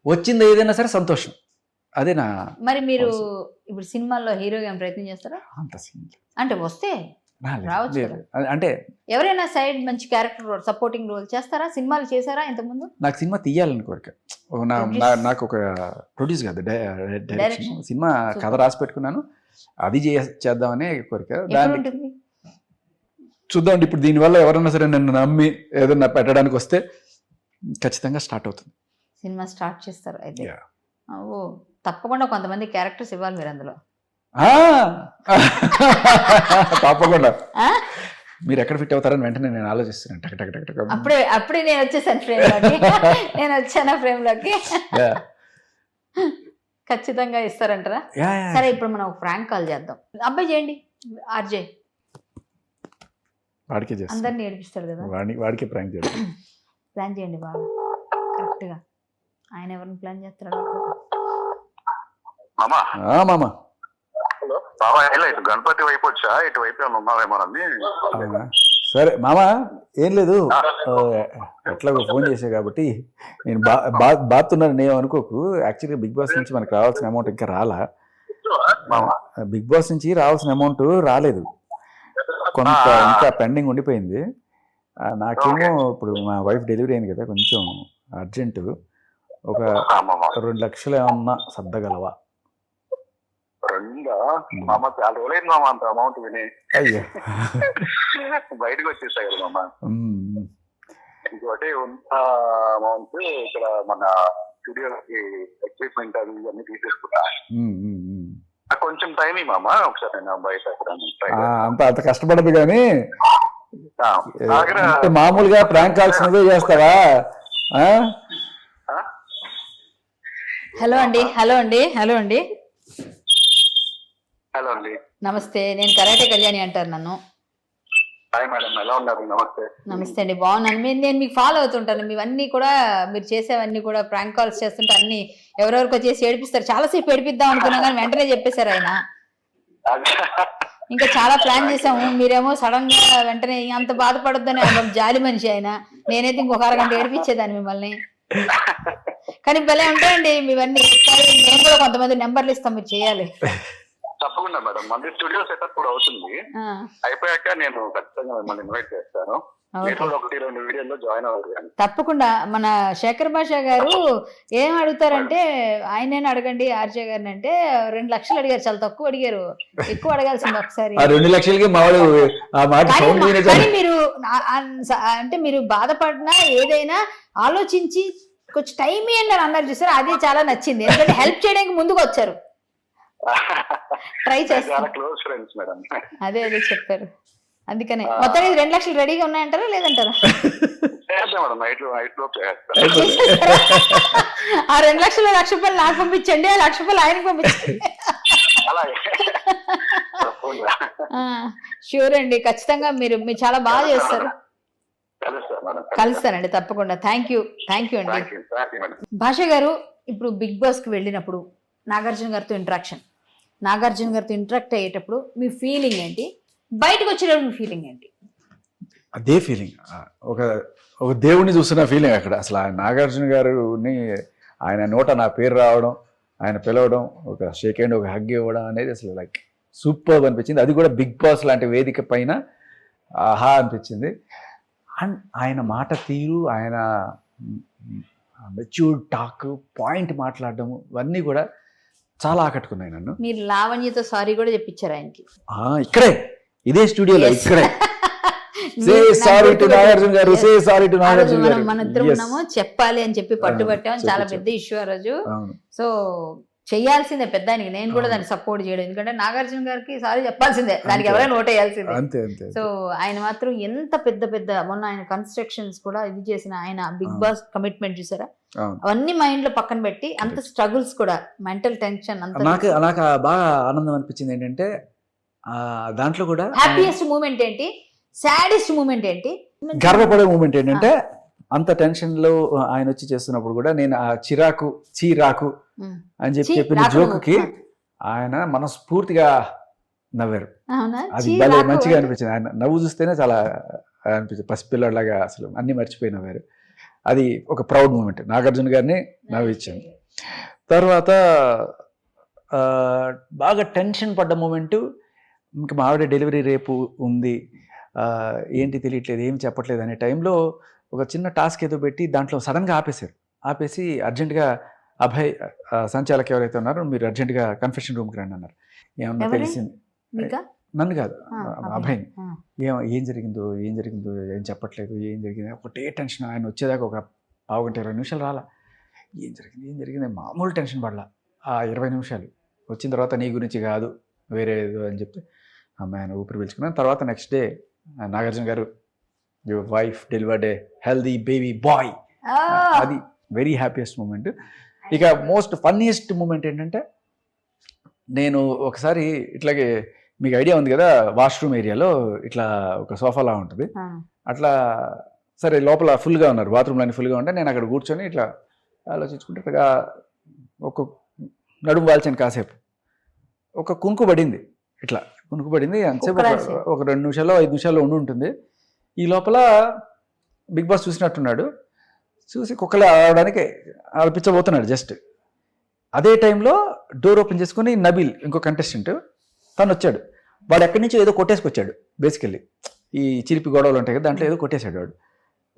వచ్చింది ఏదైనా సరే సంతోషం, అదే నా. మరి మీరు ఇప్పుడు సినిమాల్లో హీరోగా ప్రయత్నం చేస్తారా? అంత సీన్ అంటే వస్తే రావచ్చు, అంటే ఎవరైనా సైడ్ మంచి క్యారెక్టర్ రోల్ సపోర్టింగ్ రోల్ చేస్తారా? సినిమాలు చేద్దామని ఇంతకుముందు? నాకు సినిమా తీయాలని కోరిక, నాకు ఒక ప్రొడ్యూస్ కాదు డైరెక్షన్ సినిమా కథ రాసి పెట్టుకున్నాను, అది చేద్దామనే కోరిక. దాన్ని చూద్దాం. ఇప్పుడు దీనివల్ల ఎవరైనా సరే నన్ను నమ్మి ఏదన్నా పెట్టడానికి వస్తే ఖచ్చితంగా స్టార్ట్ అవుతుంది. సినిమా స్టార్ట్ చేస్తారు అయితే? ఓ తప్పకుండా కొంతమంది క్యారెక్టర్స్ ఇవ్వాలి మీరు అందులో. తప్పకుండా ఆ? మీరు ఎక్కడ ఫిట్ అవుతారని వెంటనే నేను ఆలోచిస్తున్నాను. టక్ టక్ టక్ టక్. అప్పుడే నేను వచ్చేసాను ఫ్రేమ్ లోకి. నేను వచ్చాను ఫ్రేమ్ లోకి. Yeah. ఖచ్చితంగా ఇస్తారంటారా? Yeah, yeah. సరే, ఇప్పుడు మనం ఫ్రాంక్ కాల్ చేద్దాం. అబ్బాయి చేయండి, ఆర్జే వాడికే చేస్తాను. అందరిని ఏడిపిస్తాడు కదా, వాడికే ప్రాంక్ చేయడం. ప్లాన్ చేయండి బాగా కరెక్ట్ గా. ఆయన ఎవరిని ప్లాన్ చేస్తాడు? మామా మామ బాబా ఎలా ఇటు గణపతి వైపు వచ్చా, ఇటు వైపు ఏమన్నా ఉన్నావేమోనని. అవునా? సరే మామ, ఏం లేదు, ఎట్లా ఫోన్ చేసా కాబట్టి నేను బాతున్నాను నేను అనుకోకు. యాక్చువల్గా బిగ్ బాస్ నుంచి మనకు రావాల్సిన అమౌంట్ ఇంకా రాలా. బిగ్ బాస్ నుంచి రావాల్సిన అమౌంట్ రాలేదు, కొంత ఇంకా పెండింగ్ ఉండిపోయింది. నాకేమో ఇప్పుడు మా వైఫ్ డెలివరీ అయింది కదా, కొంచెం అర్జెంటు. ఒక 2 లక్షలు ఏమన్నా సర్దగలవా? మామ చాలా రోజులైంది మామ అంత అమౌంట్ విని. అయ్యో బయటకు వచ్చేసాయి కదా మామ. ఇంకోటి ఉన్న అమౌంట్ ఇక్కడ మన స్టూడియోకి ఎక్విప్మెంట్ అవి ఇవన్నీ తీసేసుకుంటా. కొంచెం టైం మామ, ఒకసారి నేను బయట అంత కష్టపడదు కానీ మామూలుగా ప్రాంక్ కాల్స్ నువ్వే చేస్తావా? హలో అండి. హలో అండి, నమస్తే, నేను కరాటే కళ్యాణి అంటారు నన్ను. హాయ్ మేడం, ఎలా ఉన్నారు? నమస్తే అండి, బాగున్నాను. నేను మీకు ఫాలో అవుతుంటాను. మీవన్నీ కూడా, మీరు చేసేవన్నీ కూడా ప్రాంక్ కాల్స్ చేస్తుంటే అన్ని ఎవరెవరికో చేసి ఏడిపిస్తారు. చాలాసేపు ఏడిపిద్దాం అనుకున్నా కానీ వెంటనే చెప్పేశారు ఆయన. ఇంకా చాలా ప్లాన్ చేసాము, మీరేమో సడన్ గా వెంటనే అంత బాధపడొద్దని ఆయన జాలి మనిషి ఆయన. నేనైతే ఇంకొక అరగంట ఏడిపించేదాన్ని మిమ్మల్ని. కానీ భలే ఉంటాయండి మీవన్నీ. నేను కూడా కొంతమంది నెంబర్లు ఇస్తాం, మీరు చేయాలి. తప్పకుండా మేడం, మళ్ళీ స్టూడియో సెటప్ కూడా అవుతుంది. అయిపోయాక నేను ఖచ్చితంగా మిమ్మల్ని ఇన్వైట్ చేస్తాను. ఒకటి 2 వీడియోలో జాయిన్ అవ్వాలి. తప్పకుండా. మన శేఖర్ భాష గారు ఏం అడుగుతారంటే, ఆయనే అడగండి ఆర్జే గారిని అంటే 2 లక్షలు అడిగారు. చాలా తక్కువ అడిగారు, ఎక్కువ అడగాల్సింది ఒకసారి. 2 లక్షలకి కానీ మీరు అంటే మీరు బాధపడినా ఏదైనా ఆలోచించి కొంచెం టైం ఇవ్వండి అని అన్నారు చూసారు, అది చాలా నచ్చింది. ఎందుకంటే హెల్ప్ చేయడానికి ముందుకు వచ్చారు. ట్రై చేస్తాను. అదే చెప్పారు, అందుకనే. మొత్తం 2 లక్షలు రెడీగా ఉన్నాయంటారా లేదంటారా? ఆ 2 లక్షలు 1,00,000 రూపాయలు నాకు పంపించండి, ఆ 1,00,000 రూపాయలు ఆయనకు పంపించండి. షూర్ అండి, ఖచ్చితంగా మీరు చాలా బాగా చేస్తారు. కలుస్తానండి తప్పకుండా. థ్యాంక్ యూ అండి. భాష గారు, ఇప్పుడు బిగ్ బాస్ కి వెళ్ళినప్పుడు నాగార్జున గారితో ఇంటరాక్ట్ అయ్యేటప్పుడు మీ ఫీలింగ్ ఏంటి? బయటకు వచ్చేటప్పుడు మీ ఫీలింగ్ ఏంటి? అదే ఫీలింగ్, ఒక దేవుడిని చూస్తున్న ఫీలింగ్ అక్కడ. అసలు ఆ నాగార్జున గారిని, ఆయన నోట నా పేరు రావడం, ఆయన పిలవడం, ఒక షేక్ హ్యాండ్, ఒక హగ్ ఇవ్వడం అనేది అసలు లైక్ సూపర్ అనిపించింది. అది కూడా బిగ్ బాస్ లాంటి వేదిక పైన ఆహా అనిపించింది. అండ్ ఆయన మాట తీరు, ఆయన మెచ్యూర్ టాక్, పాయింట్ మాట్లాడడం, ఇవన్నీ కూడా చాలా ఆకట్టుకున్నాయి నన్ను. మీరు లావణ్యతో సారీ కూడా చెప్పించారు ఆయనకి. ఇక్కడే, ఇదే స్టూడియోలో, ఇక్కడే. మన ఇద్దరు ఉన్నాము, చెప్పాలి అని చెప్పి పట్టుబట్టాం. చాలా పెద్ద ఇష్యూ ఆ రోజు. సో చెయ్యాల్సిందే పెద్ద ఆయనకి. నేను కూడా దాన్ని సపోర్ట్ చేయడం, ఎందుకంటే నాగార్జున గారికి సారీ చెప్పాల్సిందే, దానికి ఎవరైనా ఓట్ వేయాల్సిందే. సో ఆయన మాత్రం ఎంత పెద్ద మొన్న ఆయన కన్స్ట్రక్షన్స్ కూడా ఇది చేసిన ఆయన బిగ్ బాస్ కమిట్మెంట్ చూసారా, అవన్నీ మైండ్ లో పక్కన పెట్టి, అంత స్ట్రగుల్స్ కూడా, మెంటల్ టెన్షన్ అంతా. నాకు బాగా ఆనందం అనిపించింది ఏంటంటే, దాంట్లో కూడా హ్యాపీయెస్ట్ మూమెంట్ ఏంటి, సాడెస్ట్ మూమెంట్ ఏంటి, గర్వపడే మూమెంట్ ఏంటంటే, అంత టెన్షన్ లో ఆయన వచ్చి చేస్తున్నప్పుడు కూడా నేను ఆ చీరాకు అని చెప్పిన జోకుకి ఆయన మనస్ఫూర్తిగా నవ్వారు. అది భలే మంచిగా అనిపించింది. ఆయన నవ్వు చూస్తేనే చాలా అనిపించింది, పసిపిల్లలాగా అసలు అన్ని మర్చిపోయి నవ్వారు. అది ఒక ప్రౌడ్ మూమెంట్, నాగార్జున గారిని నవ్వించాను. తర్వాత బాగా టెన్షన్ పడ్డ మూమెంటు, ఇంకా మా ఆవిడ డెలివరీ రేపు ఉంది, ఏంటి తెలియట్లేదు, ఏం చెప్పట్లేదు అనే టైంలో ఒక చిన్న టాస్క్ ఏదో పెట్టి దాంట్లో సడన్గా ఆపేసి అర్జెంటుగా అభయ్ సంచాలక్ ఎవరైతే ఉన్నారో, మీరు అర్జెంటుగా కన్ఫెషన్ రూమ్కి రండి అన్నారు. ఏమన్నా తెలిసింది, నన్ను కాదు అభయ్ని. ఏం జరిగిందో ఏం చెప్పట్లేదు, ఏం జరిగింది, ఒకటే టెన్షన్. ఆయన వచ్చేదాకా ఒక 15 గంట 20 నిమిషాలు రాలా. ఏం జరిగింది మామూలు టెన్షన్ పడలా. ఆ 20 నిమిషాలు వచ్చిన తర్వాత నీ గురించి కాదు, వేరే ఏదో అని చెప్పి అమ్మాయిని ఊపిరి పీల్చుకున్నాను. తర్వాత నెక్స్ట్ డే నాగార్జున గారు your wife delivered A healthy baby bye. అది వెరీ హ్యాపీయెస్ట్ మూమెంట్. ఇక మోస్ట్ ఫన్నీయెస్ట్ మూమెంట్ ఏంటంటే నేను ఒకసారి ఇట్లాగే మీకు ఐడియా ఉంది కదా వాష్రూమ్ ఏరియాలో ఇట్లా ఒక సోఫాలా ఉంటుంది, అట్లా సరే లోపల ఫుల్గా ఉన్నారు, బాత్రూమ్లో అన్ని ఫుల్గా ఉంటే నేను అక్కడ కూర్చొని ఇట్లా ఆలోచించుకుంటే ఇట్లా ఒక నడుము వాల్చాను కాసేపు, ఒక కునుకు పడింది, ఇట్లా కునుకు పడింది. అంతసేపు ఒక 2 నిమిషాలు 5 నిమిషాలు ఉండి ఉంటుంది. ఈ లోపల బిగ్ బాస్ చూసినట్టున్నాడు, చూసి కుక్కలు ఆడడానికి ఆడిపించబోతున్నాడు జస్ట్. అదే టైంలో డోర్ ఓపెన్ చేసుకుని నబీల్ ఇంకో కంటెస్టెంట్ తను వచ్చాడు. వాడు ఎక్కడి నుంచో ఏదో కొట్టేసుకొచ్చాడు, బేసికల్లీ ఈ చిలిపి గొడవలు ఉంటాయి కదా దాంట్లో ఏదో కొట్టేశాడు.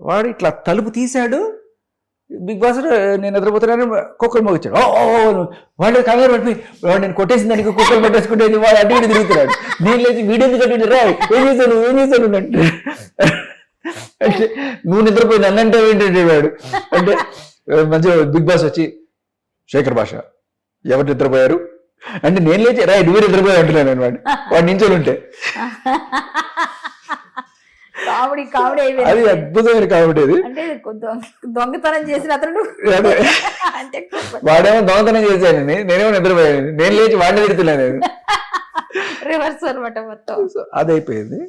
వాడు ఇట్లా తలుపు తీశాడు, బిగ్ బాస్ నేను నిద్రపోతున్నాను, కుక్కలు మోగించాడు. వాడు కంగారు పడిపోయి వాడు నేను కొట్టేసిన దానికి కుక్కలు పట్టేసుకుంటే వాడు అడ్డు ఇటు తిరుగుతున్నాడు. నేను లేచి వీడియో కట్టి రా ఏం చేశాను అంటే అంటే నువ్వు నిద్రపోయింది అన్నంటే ఏంటంటే వాడు అంటే మంచిగా బిగ్ బాస్ వచ్చి శేఖర్ భాష ఎవరు నిద్రపోయారు అంటే నేను లేచి రా నువ్వు నిద్రపోయా అంటున్నాను నేను వాడు నించొని ఉంటే. కామెడీ కామెడీ అయిపోయింది. అది అద్భుతమైన కామెడీ. అది అంటే దొంగతనం చేసిన అతను అంటే వాడేమో దొంగతనం చేశాను, నేనేమో నిద్రపోయాను, నేను లేచి వాడిని తిడుతున్నాను. రివర్స్ అనమాట మొత్తం. అది అయిపోయింది.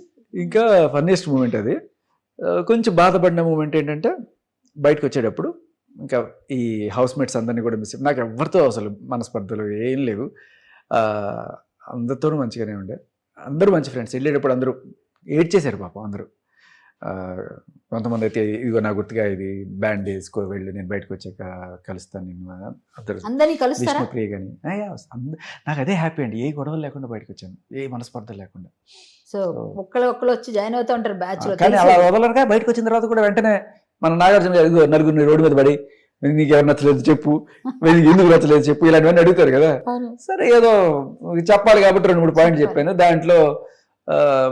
ఇంకా ఫన్నీయెస్ట్ మూమెంట్ అది. కొంచెం బాధపడిన మూమెంట్ ఏంటంటే బయటకు వచ్చేటప్పుడు ఇంకా ఈ హౌస్ మేట్స్ అందరినీ కూడా మిస్ నాకు ఎవరితో అసలు మనస్పర్ధలు ఏం లేవు, అందరితోనూ మంచిగానే ఉండే, అందరూ మంచి ఫ్రెండ్స్. వెళ్ళేటప్పుడు అందరూ ఏడ్చేశారు పాపం అందరూ. కొంతమంది అయితే ఇదిగో నా గుర్తుగా ఇది బ్యాండ్ వేసుకో వెళ్ళి నేను బయటకు వచ్చాక కలుస్తాను నేను అందరినీ కలుస్తారా? విష్ణుప్రియ కానీ నాకు అదే హ్యాపీ అండి, ఏ గొడవలు లేకుండా బయటకు వచ్చాను, ఏ మనస్పర్ధలు లేకుండా. సో ఒక్కళ్ళు వచ్చి జాయిన్ అవుతూ ఉంటారు బ్యాచ్ లో, కానీ అలా వదలరుగా. బయటకు వచ్చిన తర్వాత కూడా వెంటనే మన నాగార్జున గారు నలుగురిని రోడ్డు మీద పడి నీకు ఎవరు నచ్చలేదు చెప్పు, ఎందుకు నచ్చలేదు చెప్పు, ఇలాంటివన్నీ అడుగుతారు కదా. సరే ఏదో చెప్పాలి కాబట్టి 2-3 పాయింట్లు చెప్పాను. దాంట్లో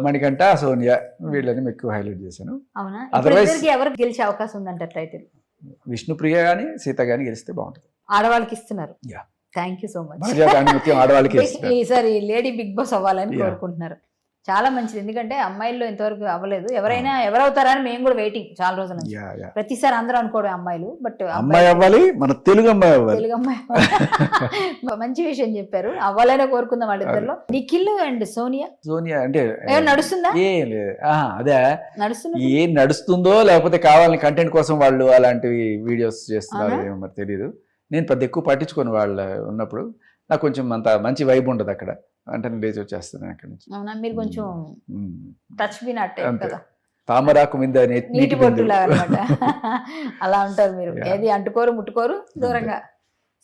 మణికంఠ, సోనియా వీళ్ళని ఎక్కువ హైలైట్ చేశాను. అదర్వైజ్ ఎవరు గెలిచే అవకాశం ఉందంట టైటిల్? విష్ణుప్రియ కానీ సీత కానీ గెలిస్తే బాగుంటుంది. ఆడవాళ్ళకి ఇస్తున్నారు. Thank you so much. ఆడవాళ్ళకి ఈసారి లేడీ బిగ్ బాస్ అవ్వాలని కోరుకుంటున్నారు. చాలా మంచిది, ఎందుకంటే అమ్మాయిల్లో ఇంతవరకు అవ్వలేదు. ఎవరైనా ఎవరవుతారని మేము కూడా వెయిటింగ్ చాలా రోజుల నుంచి. ప్రతిసారి అందరూ అనుకోవడం అమ్మాయిలు, బట్ అమ్మాయి అవ్వాలి, మన తెలుగు అమ్మాయి అవ్వాలి. తెలుగు అమ్మాయి మంచి విషయం చెప్పారు, అవ్వాలనే కోరుకుందాం వాళ్ళిద్దరిలో. నిఖిల్ అండ్ సోనియా అంటే నడుస్తుందా? ఏం లేదు, అదే నడుస్తుంది. ఏం నడుస్తుందో లేకపోతే కావాలని కంటెంట్ కోసం వాళ్ళు అలాంటివి వీడియోస్ చేస్తున్నారు ఏమో మరి తెలియదు. నేను పెద్ద ఎక్కువ పట్టించుకోను వాళ్ళు ఉన్నప్పుడు, నాకు కొంచెం అంత మంచి వైబ్ ఉండదు అక్కడ, అంటే లేచి వచ్చేస్తున్నాను అక్కడి నుంచి. అవునా, మీరు కొంచెం టచ్ బినట్టే కదా, తామరాకు మీద నీటి బొట్టులాగా అనమాట. అలా ఉంటారు మీరు, ఏది అంటుకోరు ముట్టుకోరు దూరంగా.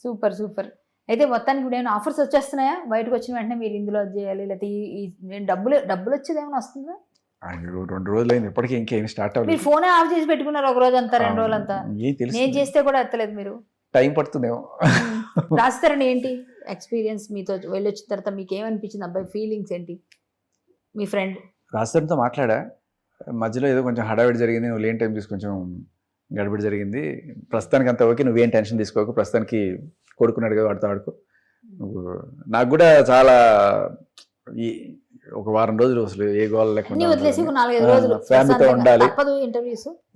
Super super. అయితే మొత్తానికి ఇప్పుడు ఏమైనా ఆఫర్స్ వచ్చేస్తున్నాయా బయటకు వచ్చిన వెంటనే మీరు ఇందులో చేయాలి, లేకపోతే డబ్బులు వచ్చేది ఏమైనా వస్తుందా? 2 రోజులైంది ఇప్పటికీ ఇంకేమి స్టార్ట్ అవ్వలేదు. మీరు ఫోనే ఆఫ్ చేసి పెట్టుకున్నారు ఒక రోజు అంతా 2 రోజులంతా. నేను చేస్తే కూడా ఎత్తలేదు మీరు. టైం పడుతుందేమో. రాస్తారని ఏంటి ఎక్స్పీరియన్స్? మీతో వెళ్ళి వచ్చిన తర్వాత మీకు ఏమనిపించింది? అబ్బాయి ఫీలింగ్స్ ఏంటి? మీ ఫ్రెండ్ రాస్తారంతో మాట్లాడా, మధ్యలో ఏదో కొంచెం హడావిడి జరిగింది, నువ్వు లేని టైం తీసి కొంచెం గడబడి జరిగింది, ప్రస్తుతానికి అంతా ఓకే, నువ్వేం టెన్షన్ తీసుకోకు, ప్రస్తుతానికి కొడుకున్నాడు కదా వాడితో ఆడుకో. నువ్వు నాకు కూడా చాలా ఈ ఒక వారం రోజులు అసలు ఏ గోల లేకుండా ఫ్యామిలీతో ఉండాలి.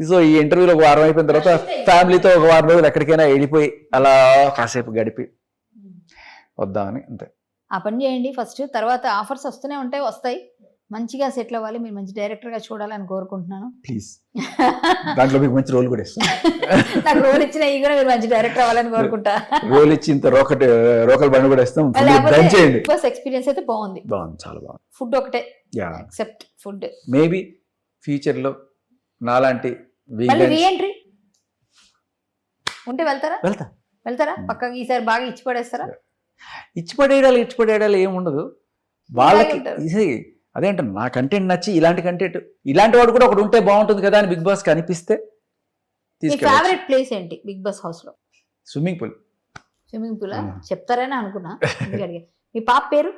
సో ఈ ఇంటర్వ్యూలో ఒక వారం అయిపోయిన తర్వాత ఫ్యామిలీతో ఒక వారం రోజులు ఎక్కడికైనా వెళ్ళిపోయి అలా కాసేపు గడిపి వద్దామని అంతే. ఆ పని చేయండి ఫస్ట్, తర్వాత ఆఫర్స్ వస్తూనే ఉంటాయి, వస్తాయి. మంచిగా సెటిల్ అవ్వాలి, మీరు మంచి డైరెక్టర్ గా చూడాలని కోరుకుంటున్నాను. ప్లీజ్ దాంట్లో మీకు మంచి రోల్ కూడా ఇస్తాను. నాకు రోల్ ఇచ్చిన ఈ కూడా మీరు మంచి డైరెక్టర్ అవ్వాలని కోరుకుంటా. రోల్ ఇచ్చి ఇంత రోకల్ బండి కూడా ఇస్తాం. ఫస్ట్ ఎక్స్పీరియన్స్ అయితే బాగుంది, చాలా బాగుంది. ఫుడ్ ఒకటే ఎక్సెప్ట్ ఫుడ్. మేబీ ఫ్యూచర్ లో నాలాంటి రీఎంట్రీ ఉంటే వెళ్తారా పక్కకి? ఈసారి బాగా ఇచ్చిపడేయాలి ఏముండదు వాళ్ళకి. అదేంట నా కంటెంట్ నచ్చి ఇలాంటి వాడు కూడా ఒకటి ఉంటే బాగుంటుంది కదా అని బిగ్ బాస్ కి అనిపిస్తే. ఫేవరెట్ ప్లేస్ ఏంటి బిగ్ బాస్ హౌస్ లో? స్విమ్మింగ్ పూల్ చెప్తారని అనుకున్నా. మీ పాప పేరు?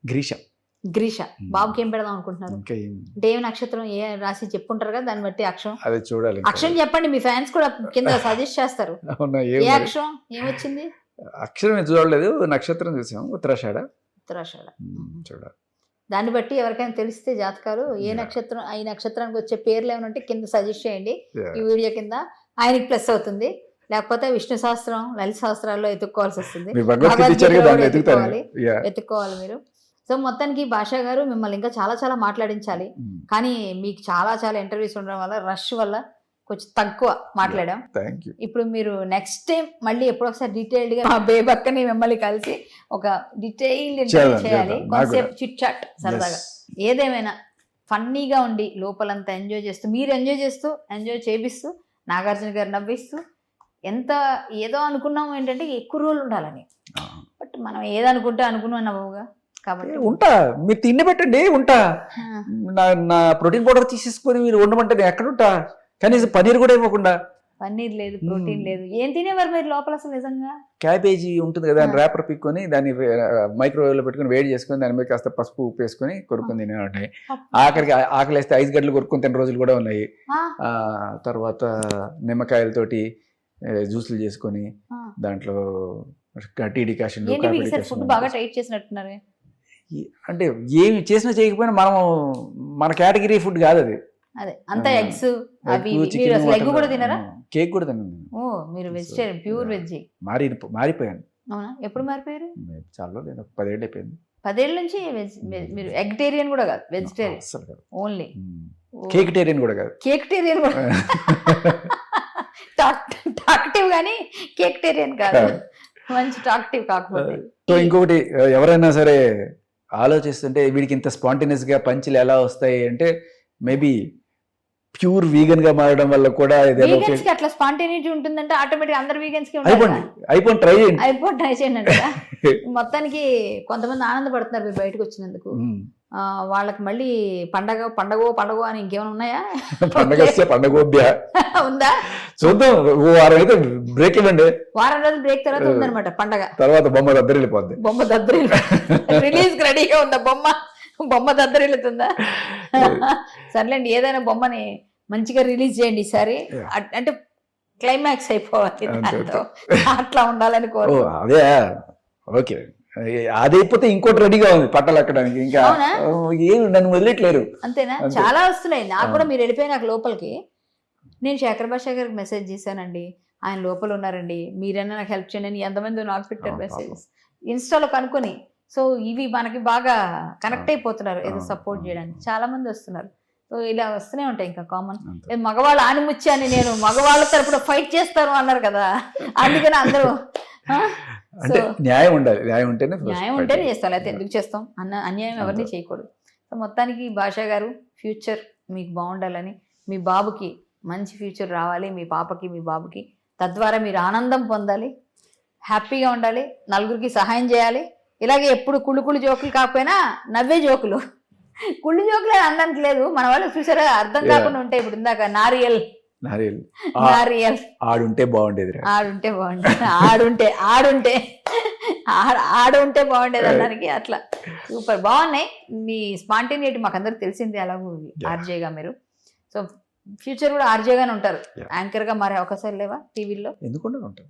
గ్రీష. బాబుకి ఏం పెడదాం అనుకుంటున్నారు? అంటే ఏం నక్షత్రం, ఏ రాసి చెప్పుంటారు కదా, దాన్ని బట్టి అక్షరం. అదే చూడాలి. అక్షరం చెప్పండి, మీ ఫ్యాన్స్ కూడా కింద సజెస్ట్ చేస్తారు. ఏ అక్షరం ఏమొచ్చింది? అక్షరం చూడలేదు, నక్షత్రం చూసాం, ఉత్తరాషాఢ. ఉత్తరాషాఢ. చూడాలి. దాన్ని బట్టి ఎవరికైనా తెలిస్తే జాతకాలు ఏ నక్షత్రం ఈ నక్షత్రానికి వచ్చే పేర్లు ఏమైనా ఉంటే కింద సజెస్ట్ చేయండి ఈ వీడియో కింద, ఆయనకి ప్లస్ అవుతుంది. లేకపోతే విష్ణు సహస్రం లలిత సహస్రాల్లో ఎత్తుక్కోవాల్సి వస్తుంది, ఎత్తుక్కోవాలి మీరు. సో మొత్తానికి భాషా గారు మిమ్మల్ని ఇంకా చాలా చాలా మాట్లాడించాలి, కానీ మీకు చాలా చాలా ఇంటర్వ్యూస్ ఉండడం వల్ల రష్ వల్ల కొంచెం తక్కువ మాట్లాడాం. ఇప్పుడు మీరు నెక్స్ట్ టైం మళ్ళీ ఎప్పుడో ఒకసారి డీటెయిల్డ్ గా మా బేబక్కని మిమ్మల్ని కలిసి ఒక డీటెయిల్డ్ ఇంటర్వ్యూ చేయాలి, కాన్సెప్ట్ చిట్ చాట్ సరదాగా. ఏదేమైనా ఫన్నీగా ఉండి లోపలంతా ఎంజాయ్ చేస్తూ, మీరు ఎంజాయ్ చేపిస్తూ, నాగార్జున గారు నవ్విస్తూ, ఎంత ఏదో అనుకున్నాము ఏంటంటే ఎక్కువ రోజులు ఉండాలని, బట్ మనం ఏదనుకుంటే అనుకున్నాం నవ్వుగా. కాబట్టి ఉంటా, మీరు తిండి పెట్టండి ఉంటా, నా ప్రోటీన్ పౌడర్ తీసేసుకొని మీరు ఉండమంటే నేను ఎక్కడ ఉంటా, కనీసం పన్నీర్ కూడా ఇవ్వకుండా. పన్నీర్ లేదు, ప్రోటీన్ లేదు, ఏం తినేవారు మీరు లోపల అసలు నిజంగా? క్యాబేజీ ఉంటుంది కదా, దాన్ని ర్యాపర్ పిక్కొని దాన్ని మైక్రోవేవ్లో పెట్టుకుని వేడి చేసుకొని దాని మీద కాస్త పసుపు ఉప్పు వేసుకొని కొరుక్కుని తినే ఉంటాయి. ఆకలి వేస్తే 5 గంటలు కొరుక్కుని తిన్న రోజులు కూడా ఉన్నాయి. తర్వాత నిమ్మకాయలతోటి జ్యూసులు చేసుకొని దాంట్లో టీ డికాషన్, బాగా టైట్ చేసినట్టున్నారు. అంటే ఏమి చేసినా చేయకపోయినా మన కేటగిరీ ఫుడ్ కాదు అది. అదే అంతా ఎగ్స్ అవి ఎగ్ కూడా తినరా? కేక్ కూడా తిన్నాను. ఓ మీరు వెజిటేరియన్, ప్యూర్ వెజ్. మారిపోయాను. అవునా? ఎప్పుడు మారిపోయారు? చాలా లేదు, 10 ఏళ్ళు అయిపోయింది. 10 ఏళ్ళ నుంచి మీరు ఎగ్టేరియన్ కూడా కాదు, వెజిటేరియన్ ఓన్లీ. కేక్టేరియన్ కూడా కాదు. కేక్టేరియన్ కూడా టాక్టివ్ గానీ కేక్టేరియన్ కాదు, మంచి టాక్టివ్ కాకపోతే. సో ఇంకొకటి, ఎవరైనా సరే ఆలోచిస్తుంటే వీడికి ఇంత స్పాంటేనియస్ గా పంచులు ఎలా వస్తాయి అంటే, మేబీ ప్యూర్ వీగన్ గా మారడం వల్ల కూడా అట్లా స్పాంటేనిటీ ఉంటుందంటే ఆటోమేటిక్ అందరు వీగన్స్ కి అయిపోయి ట్రై చేయండి అంటే మొత్తానికి కొంతమంది ఆనందపడుతున్నారు మీరు బయటకు వచ్చినందుకు. వాళ్ళకి మళ్ళీ పండగ అని ఇంకేమైనా ఉన్నాయా? పండగ ఉందా? చూద్దాం, వారం అయితే బ్రేక్ ఇవ్వండి. వారం రోజులు బ్రేక్ తర్వాత ఉందన్నమాట పండగ. తర్వాత బొమ్మ దద్దరిల్లిపోద్ది. రిలీజ్ రెడీగా ఉందా బొమ్మ దద్దరిల్లుతుందా? సర్లేండి, ఏదైనా బొమ్మని మంచిగా రిలీజ్ చేయండి ఈసారి. అంటే క్లైమాక్స్ అయిపోవాలి, అట్లా ఉండాలని కోరు. అదే ఓకే, అది అయిపోతే ఇంకోటి రెడీగా ఉంది పట్టాలు ఎక్కడానికి. ఇంకా ఏం నన్ను వదిలేట్లేరు. అంతేనా? చాలా వస్తున్నాయి నాకు కూడా. మీరు వెళ్ళిపోయి నాకు లోపలికి, నేను శేఖర్ భాష గారికి మెసేజ్ చేశానండి, ఆయన లోపల ఉన్నారండి, మీరైనా నాకు హెల్ప్ చేయండి అని ఎంతమంది నాకు పెట్టారు మెసేజెస్ ఇన్స్టాలో కనుక్కొని. సో ఇవి మనకి బాగా కనెక్ట్ అయిపోతున్నారు ఏదో సపోర్ట్ చేయడానికి, చాలా మంది వస్తున్నారు. సో ఇలా వస్తూనే ఉంటాయి. ఇంకా కామన్ మగవాళ్ళు ఆనిముచ్చి అని, నేను మగవాళ్ళ తరపున ఫైట్ చేస్తారు అన్నారు కదా, అందుకని అందరూ న్యాయం ఉండాలి, న్యాయం ఉంటేనే చేస్తాం, లేకపోతే ఎందుకు చేస్తాం? అన్యాయం ఎవరిని చేయకూడదు. సో మొత్తానికి భాషా గారు ఫ్యూచర్ మీకు బాగుండాలని, మీ బాబుకి మంచి ఫ్యూచర్ రావాలి, మీ పాపకి మీ బాబుకి, తద్వారా మీరు ఆనందం పొందాలి, హ్యాపీగా ఉండాలి, నలుగురికి సహాయం చేయాలి. ఇలాగే ఎప్పుడు కుళ్ళు జోకులు కాకపోయినా నవ్వే జోకులు, కుళ్ళు జోకులు అనడానికి లేదు, మన వాళ్ళు చూసారా అర్థం కాకుండా ఉంటాయి. ఇప్పుడు ఇందాక నారియల్ ఆడుంటే బాగుండేది అనడానికి అట్లా సూపర్ బాగున్నాయి. మీ స్పాంటేనిటీ మాకు అందరికి తెలిసింది, అలాగూ ఆర్జేగా మీరు. సో ఫ్యూచర్ కూడా ఆర్జేగానే ఉంటారు, యాంకర్ గా మారే అవకాశాలు లేవా టీవీలో?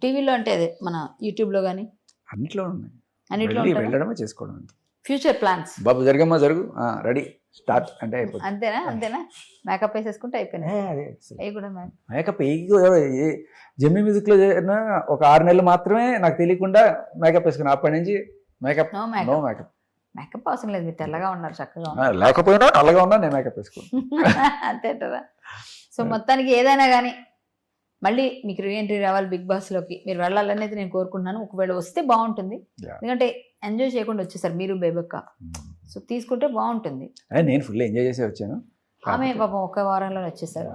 టీవీలో అంటే అదే మన యూట్యూబ్ లో కానీ అన్నిట్లో వెళ్ళడమే చేసుకోవడం. ఫ్యూచర్ ప్లాన్స్ బాబు జరగమ్మా జరుగు రెడీ స్టార్ట్ అంటే అయిపోతుంది. అంతేనా? మేకప్ వేసేసుకుంటే అయిపోయినాయి. కూడా మేకప్ జెమ్మి మ్యూజిక్ లో ఒక 6 నెలలు మాత్రమే నాకు తెలియకుండా మేకప్ వేసుకున్నా. అప్పటి నుంచి మేకప్ మేకప్ అవసరం లేదు, మీరు తెల్లగా ఉన్నారు, చక్కగా లేకపోయినా నల్లగా ఉన్నా నేను మేకప్ వేసుకున్నాను. అంతేంటరా? సో మొత్తానికి ఏదైనా కానీ మళ్ళీ మీకు రీఎంట్రీ రావాలి బిగ్ బాస్ లోకి, మీరు వెళ్ళాలనేది నేను కోరుకుంటున్నాను. ఒకవేళ వస్తే బాగుంటుంది, ఎందుకంటే ఎంజాయ్ చేయకుండా వచ్చేసారు మీరు బేబక్క. సో తీసుకుంటే బాగుంటుంది. నేను ఫుల్ ఎంజాయ్ చేసి వచ్చాను. ఆమె పాపం 1 వారంలో వచ్చేసారు,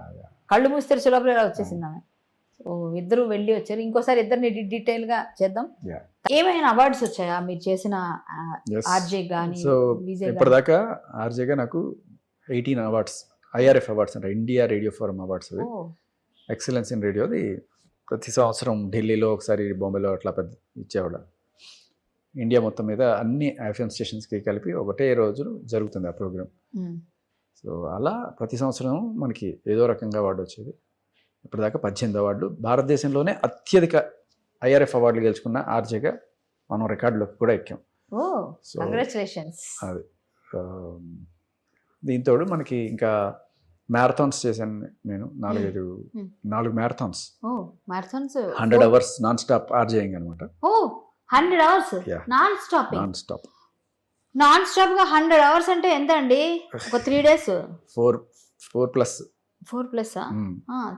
కళ్ళు మూసి తెరిచే లోపల ఇలా వచ్చేసింది ఆమె. సో ఇద్దరు వెళ్ళి వచ్చారు. ఇంకోసారి ఇద్దరిని డీటెయిల్ గా చేద్దాం. ఏమైనా అవార్డ్స్ వచ్చాయా మీరు చేసిన ఆర్జే గానీ? సో ఇప్పటిదాకా ఆర్జేగా నాకు 18 అవార్డ్స్, IRF అవార్డ్స్ అంటే ఇండియా రేడియో ఫోరం అవార్డ్స్, అవి ఎక్సలెన్స్ ఇన్ రేడియోది. ప్రతి సంవత్సరం ఢిల్లీలో ఒకసారి, బాంబేలో అట్లా పెద్ద ఇచ్చేవాడు. ఇండియా మొత్తం మీద అన్ని FM స్టేషన్స్కి కలిపి ఒకటే రోజు జరుగుతుంది ఆ ప్రోగ్రామ్. సో అలా ప్రతి సంవత్సరం మనకి ఏదో రకంగా అవార్డు వచ్చేది. ఇప్పటిదాకా 18 అవార్డులు. భారతదేశంలోనే అత్యధిక IRF అవార్డులు గెలుచుకున్న ఆర్జేగా మనం రికార్డులోకి కూడా ఎక్కాం. ఓ So, కంగ్రాచులేషన్స్. అది దీంతో మనకి ఇంకా మ్యారథాన్స్ చేశాను నేను 4 మ్యారథాన్స్, ఓ marathons 100 hours non stop RJing అనమాట. ఓ 100 hours Yeah. Non stopping. Non stop non stop గా 100 hours అంటే ఎంత అండి? ఒక 3 days 4 ప్లస్ 4 plus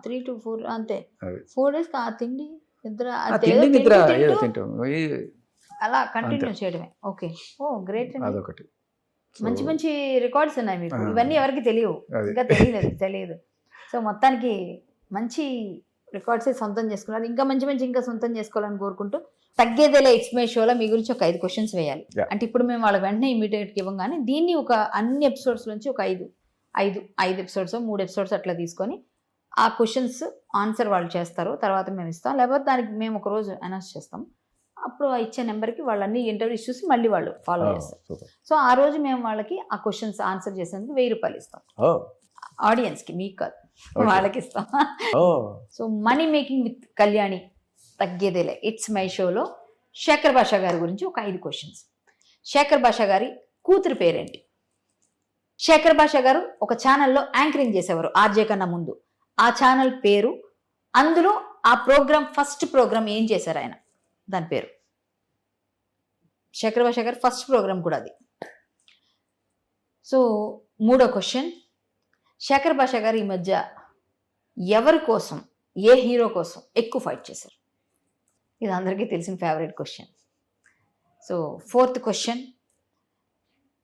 3 to 4 అంతే. అది 4 days కా తిండి నిద్ర తిండి నిద్ర తింటూ ఏదో తింటాం అలా కంటిన్యూ చేయడమే. ఓకే, ఓ గ్రేట్ అండి. అదొకటి. మంచి మంచి రికార్డ్స్ ఉన్నాయి మీకు. ఆ. ఇవన్నీ ఎవరికి తెలియవు, అది. ఇంకా తెలియదు. సో మొత్తానికి మంచి రికార్డ్స్ సొంతం చేసుకున్నారు. ఇంకా మంచి మంచి ఇంకా సొంతం చేసుకోవాలని కోరుకుంటూ, తగ్గేదేలే ఇట్స్ మై షోలో మీ గురించి ఒక 5 questions వేయాలి. Yeah. అంటే ఇప్పుడు మేము వాళ్ళకి వెంటనే ఇమీడియట్గా ఇవ్వగానే దీన్ని ఒక అన్ని ఎపిసోడ్స్ నుంచి ఒక 5 ఎపిసోడ్స్ 3 ఎపిసోడ్స్ అట్లా తీసుకొని ఆ క్వశ్చన్స్ ఆన్సర్ వాళ్ళు చేస్తారు. తర్వాత మేము ఇస్తాం, లేకపోతే దానికి మేము ఒక రోజు అనౌన్స్ చేస్తాం. అప్పుడు ఆ ఇచ్చే నెంబర్కి వాళ్ళన్ని ఇంటర్వ్యూస్ చూసి మళ్ళీ వాళ్ళు ఫాలో చేస్తారు. సో ఆ రోజు మేము వాళ్ళకి ఆ క్వశ్చన్స్ ఆన్సర్ చేసేందుకు 1000 రూపాయలు ఇస్తాం. ఆడియన్స్కి, మీకు కాదు, వాళ్ళకి ఇస్తాం. So money making with Kalyani తగ్గేదేలే ఇట్స్ మై షోలో శేఖర్ భాషా గారి గురించి ఒక 5 questions. శేఖర్ భాషా గారి కూతురు పేరేంటి? శేఖర్ భాషా గారు ఒక ఛానల్లో యాంకరింగ్ చేసేవారు ఆర్జే కన్నా ముందు. ఆ ఛానల్ పేరు, అందులో ఆ ప్రోగ్రామ్ ఫస్ట్ ప్రోగ్రామ్ ఏం చేశారు ఆయన, దాని పేరు. శేఖర్ భాషా గారు ఫస్ట్ ప్రోగ్రామ్ కూడా అది. సో 3వ క్వశ్చన్, శేఖర్ భాషా గారు ఈ మధ్య ఎవరి కోసం, ఏ హీరో కోసం ఎక్కువ ఫైట్ చేశారు? ఇది అందరికీ తెలిసిన favourite question. So 4th question,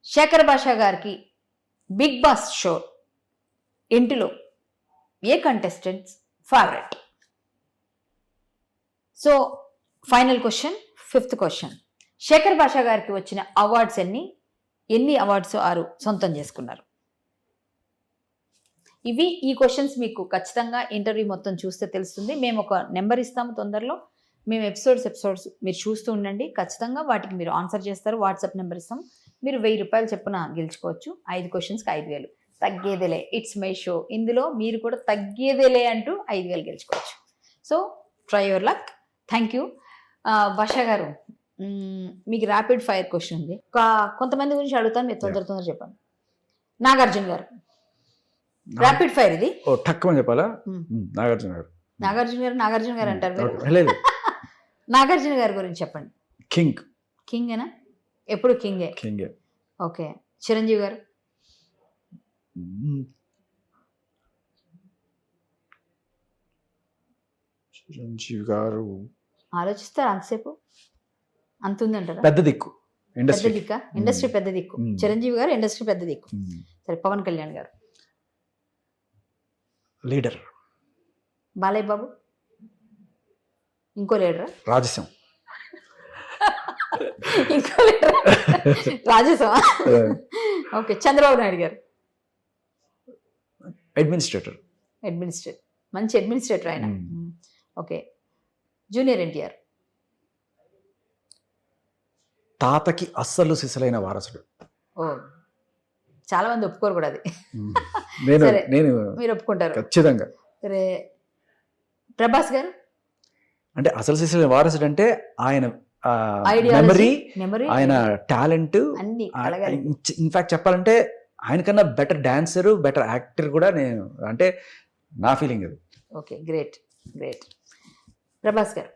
Shekhar Basha గారికి బిగ్ బాస్ షో ఇంటిలో ఏ contestants favourite? So final question, 5th question, Shekhar Basha గారికి వచ్చిన అవార్డ్స్ ఎన్ని అవార్డ్స్ 6 సొంతం చేసుకున్నారు? ఈ క్వశ్చన్స్ మీకు ఖచ్చితంగా ఇంటర్వ్యూ మొత్తం చూస్తే తెలుస్తుంది. మేము ఒక నెంబర్ ఇస్తాము తొందరలో. మేము ఎపిసోడ్స్ మీరు చూస్తూ ఉండండి. ఖచ్చితంగా వాటికి మీరు ఆన్సర్ చేస్తారు. వాట్సాప్ నెంబర్ ఇస్తాం. మీరు 1000 రూపాయలు చొప్పున గెలుచుకోవచ్చు. 5 questions 5000. తగ్గేదేలే ఇట్స్ మై షో, ఇందులో మీరు కూడా తగ్గేదేలే అంటూ 5000 గెలుచుకోవచ్చు. So try your luck. Thank you. Basha గారు, మీకు ర్యాపిడ్ ఫైర్ క్వశ్చన్ ఉంది. కొంతమంది గురించి అడుగుతాను, మీరు తొందర చెప్పండి. నాగార్జున గారు, ర్యాపిడ్ ఫైర్ ఇది. టక్కుమని చెప్పాలా? నాగార్జున గారు అంటారు మీరు. నాగార్జున గారి గురించి చెప్పండి. కింగేనా? ఎప్పుడు కింగే. ఓకే. చిరంజీవి గారు? చిరంజీవి గారు ఆలోచిస్తారు అంతసేపు? అంత ఉందంటారా? పెద్ద దిక్కు, ఇండస్ట్రీ పెద్ద దిక్కు. చిరంజీవి గారు ఇండస్ట్రీ పెద్ద దిక్కు. సరే. పవన్ కళ్యాణ్ గారు? లీడర్. బాలయ్య బాబు? ఇంకో లీడరా? రాజసం. ఇంకో లీడర్ రాజసం. ఓకే. చంద్రబాబు నాయుడు గారు? అడ్మినిస్ట్రేటర్. మంచి అడ్మినిస్ట్రేటర్ ఆయన. ఓకే. జూనియర్ ఎన్టీఆర్? తాతకి అస్సలు సిసలైన వారసుడు. ఓ, చాలా మంది ఒప్పుకోరు కూడా అది. నేను మీరు ఒప్పుకుంటారు ఖచ్చితంగా. సరే. ప్రభాస్ గారు? అంటే అసలు సిసలైన వారసుడు అంటే ఆయన మెమరీ, ఆయన టాలెంట్, ఇన్ఫాక్ట్ చెప్పాలంటే ఆయనకన్నా బెటర్ డాన్సర్, బెటర్ యాక్టర్ కూడా నేను, అంటే నా ఫీలింగ్ అది. Okay, great. ప్రభాస్ గారు?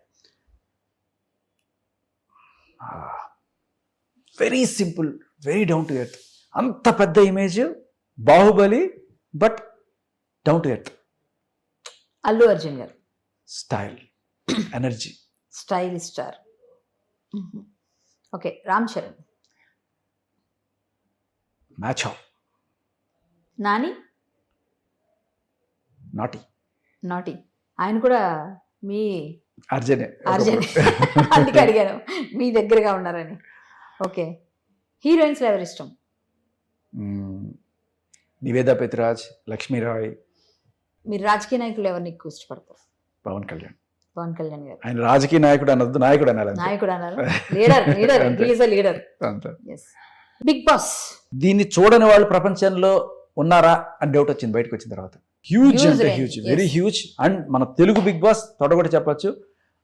Very simple, very down to earth. అంత పెద్ద image Baahubali, but down to earth. Allu Arjun గారు? Style, energy, style star. Okay. Ram Charan? Match off. Nani? నాటి. ఆయన కూడా మీ అర్జునే. అందుకే అడిగాను, మీ దగ్గరగా ఉన్నారని. ఓకే. హీరోయిన్స్ ఎవరు ఇష్టం? నివేదా పెత్రాజ్, లక్ష్మీ రాయ్. మీరు రాజకీయ నాయకులు ఎవరిని ఎక్కువ ఇష్టపడతారు? పవన్ కళ్యాణ్ గారు. ఆయన రాజకీయ నాయకుడు అనొద్దు, నాయకుడు అన్నారు. లీడర్. బిగ్ బాస్ దీన్ని చూడని వాళ్ళు ప్రపంచంలో ఉన్నారా అని డౌట్ వచ్చింది బయటకు వచ్చిన తర్వాత. హ్యూజ్, అంటే హ్యూజ్, వెరీ హ్యూజ్. అండ్ మన తెలుగు బిగ్ బాస్ తొడగొట్టి చెప్పచ్చు.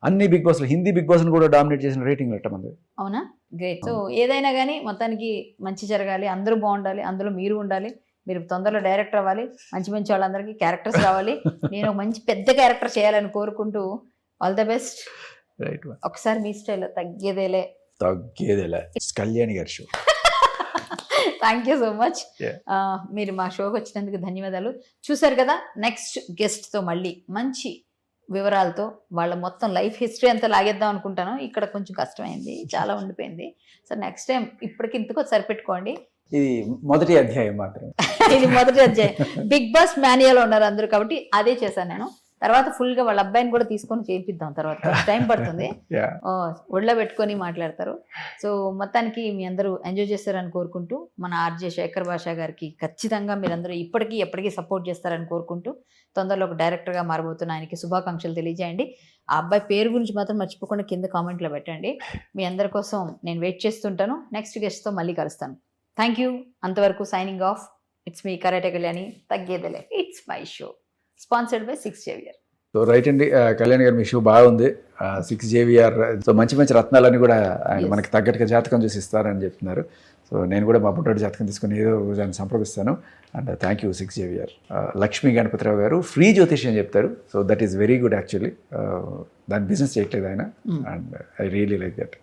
అన్ని బిగ్ బాస్లో హిందీ బిగ్ బాస్ని కూడా డామినేట్ చేసిన రేటింగ్ లెట్ట మంది. అవునా, గ్రేట్. సో ఏదైనా కానీ మొత్తానికి మంచి జరగాలి, అందరూ బాగుండాలి, అందులో మీరు ఉండాలి, మీరు తొందరలో డైరెక్టర్ అవ్వాలి, మంచి మంచి వాళ్ళందరికీ క్యారెక్టర్స్ రావాలి, నేను ఒక మంచి పెద్ద క్యారెక్టర్ చేయాలని కోరుకుంటూ ఆల్ ద బెస్ట్. రైట్, ఒకసారి మీ స్టైల్ తగ్గేదేలే కళ్యాణి గారి show. Thank you so much. Yeah. మీరు మా షోకి వచ్చినందుకు ధన్యవాదాలు. చూసారు కదా, నెక్స్ట్ గెస్ట్తో మళ్ళీ మంచి వివరాలతో వాళ్ళ మొత్తం లైఫ్ హిస్టరీ అంతా లాగేద్దాం అనుకుంటాను. ఇక్కడ కొంచెం కష్టమైంది, చాలా ఉండిపోయింది. సో నెక్స్ట్ టైం ఇప్పటికి ఇంతకు సరిపెట్టుకోండి. ఇది మొదటి అధ్యాయం మాత్రం. ఇది మొదటి అధ్యాయం. బిగ్ బాస్ మానియాలో ఉన్నారు అందరూ కాబట్టి అదే చేశాను నేను. తర్వాత ఫుల్గా వాళ్ళ అబ్బాయిని కూడా తీసుకొని చేయిద్దాం, తర్వాత టైం పడుతుంది. Yeah. ఒళ్ళో పెట్టుకొని మాట్లాడతారు. సో మొత్తానికి మీ అందరూ ఎంజాయ్ చేస్తారని కోరుకుంటూ, మన ఆర్జే శేఖర్ భాషా గారికి ఖచ్చితంగా మీరందరూ ఇప్పటికీ ఎప్పటికీ సపోర్ట్ చేస్తారని కోరుకుంటూ, తొందరలో ఒక డైరెక్టర్గా మారబోతున్న ఆయనకి శుభాకాంక్షలు తెలియజేయండి. ఆ అబ్బాయి పేరు గురించి మాత్రం మర్చిపోకుండా కింద కామెంట్లో పెట్టండి. మీ అందరి కోసం నేను వెయిట్ చేస్తుంటాను. నెక్స్ట్ గెస్ట్తో మళ్ళీ కలుస్తాను. Thank you. అంతవరకు signing off. It's me karate Kalyani. తగ్గేదేలే, it's my show, sponsored by 6 JVR. So right అండి, కళ్యాణ్ గారు మీ షో బాగుంది. 6 JVR. సో మంచి మంచి రత్నాలన్నీ కూడా ఆయన మనకి తగ్గట్టుగా జాతకం చూసి ఇస్తారని చెప్తున్నారు. సో నేను కూడా మా పుట్టాడు జాతకం తీసుకుని ఏదో దాన్ని సంప్రదిస్తాను. And thank you 6 JVR. Lakshmi Ganapathirao గారు ఫ్రీ జ్యోతిష్యం చెప్తారు. So that is very good actually. దాని బిజినెస్ చేయట్లేదు ఆయన. And I really like that.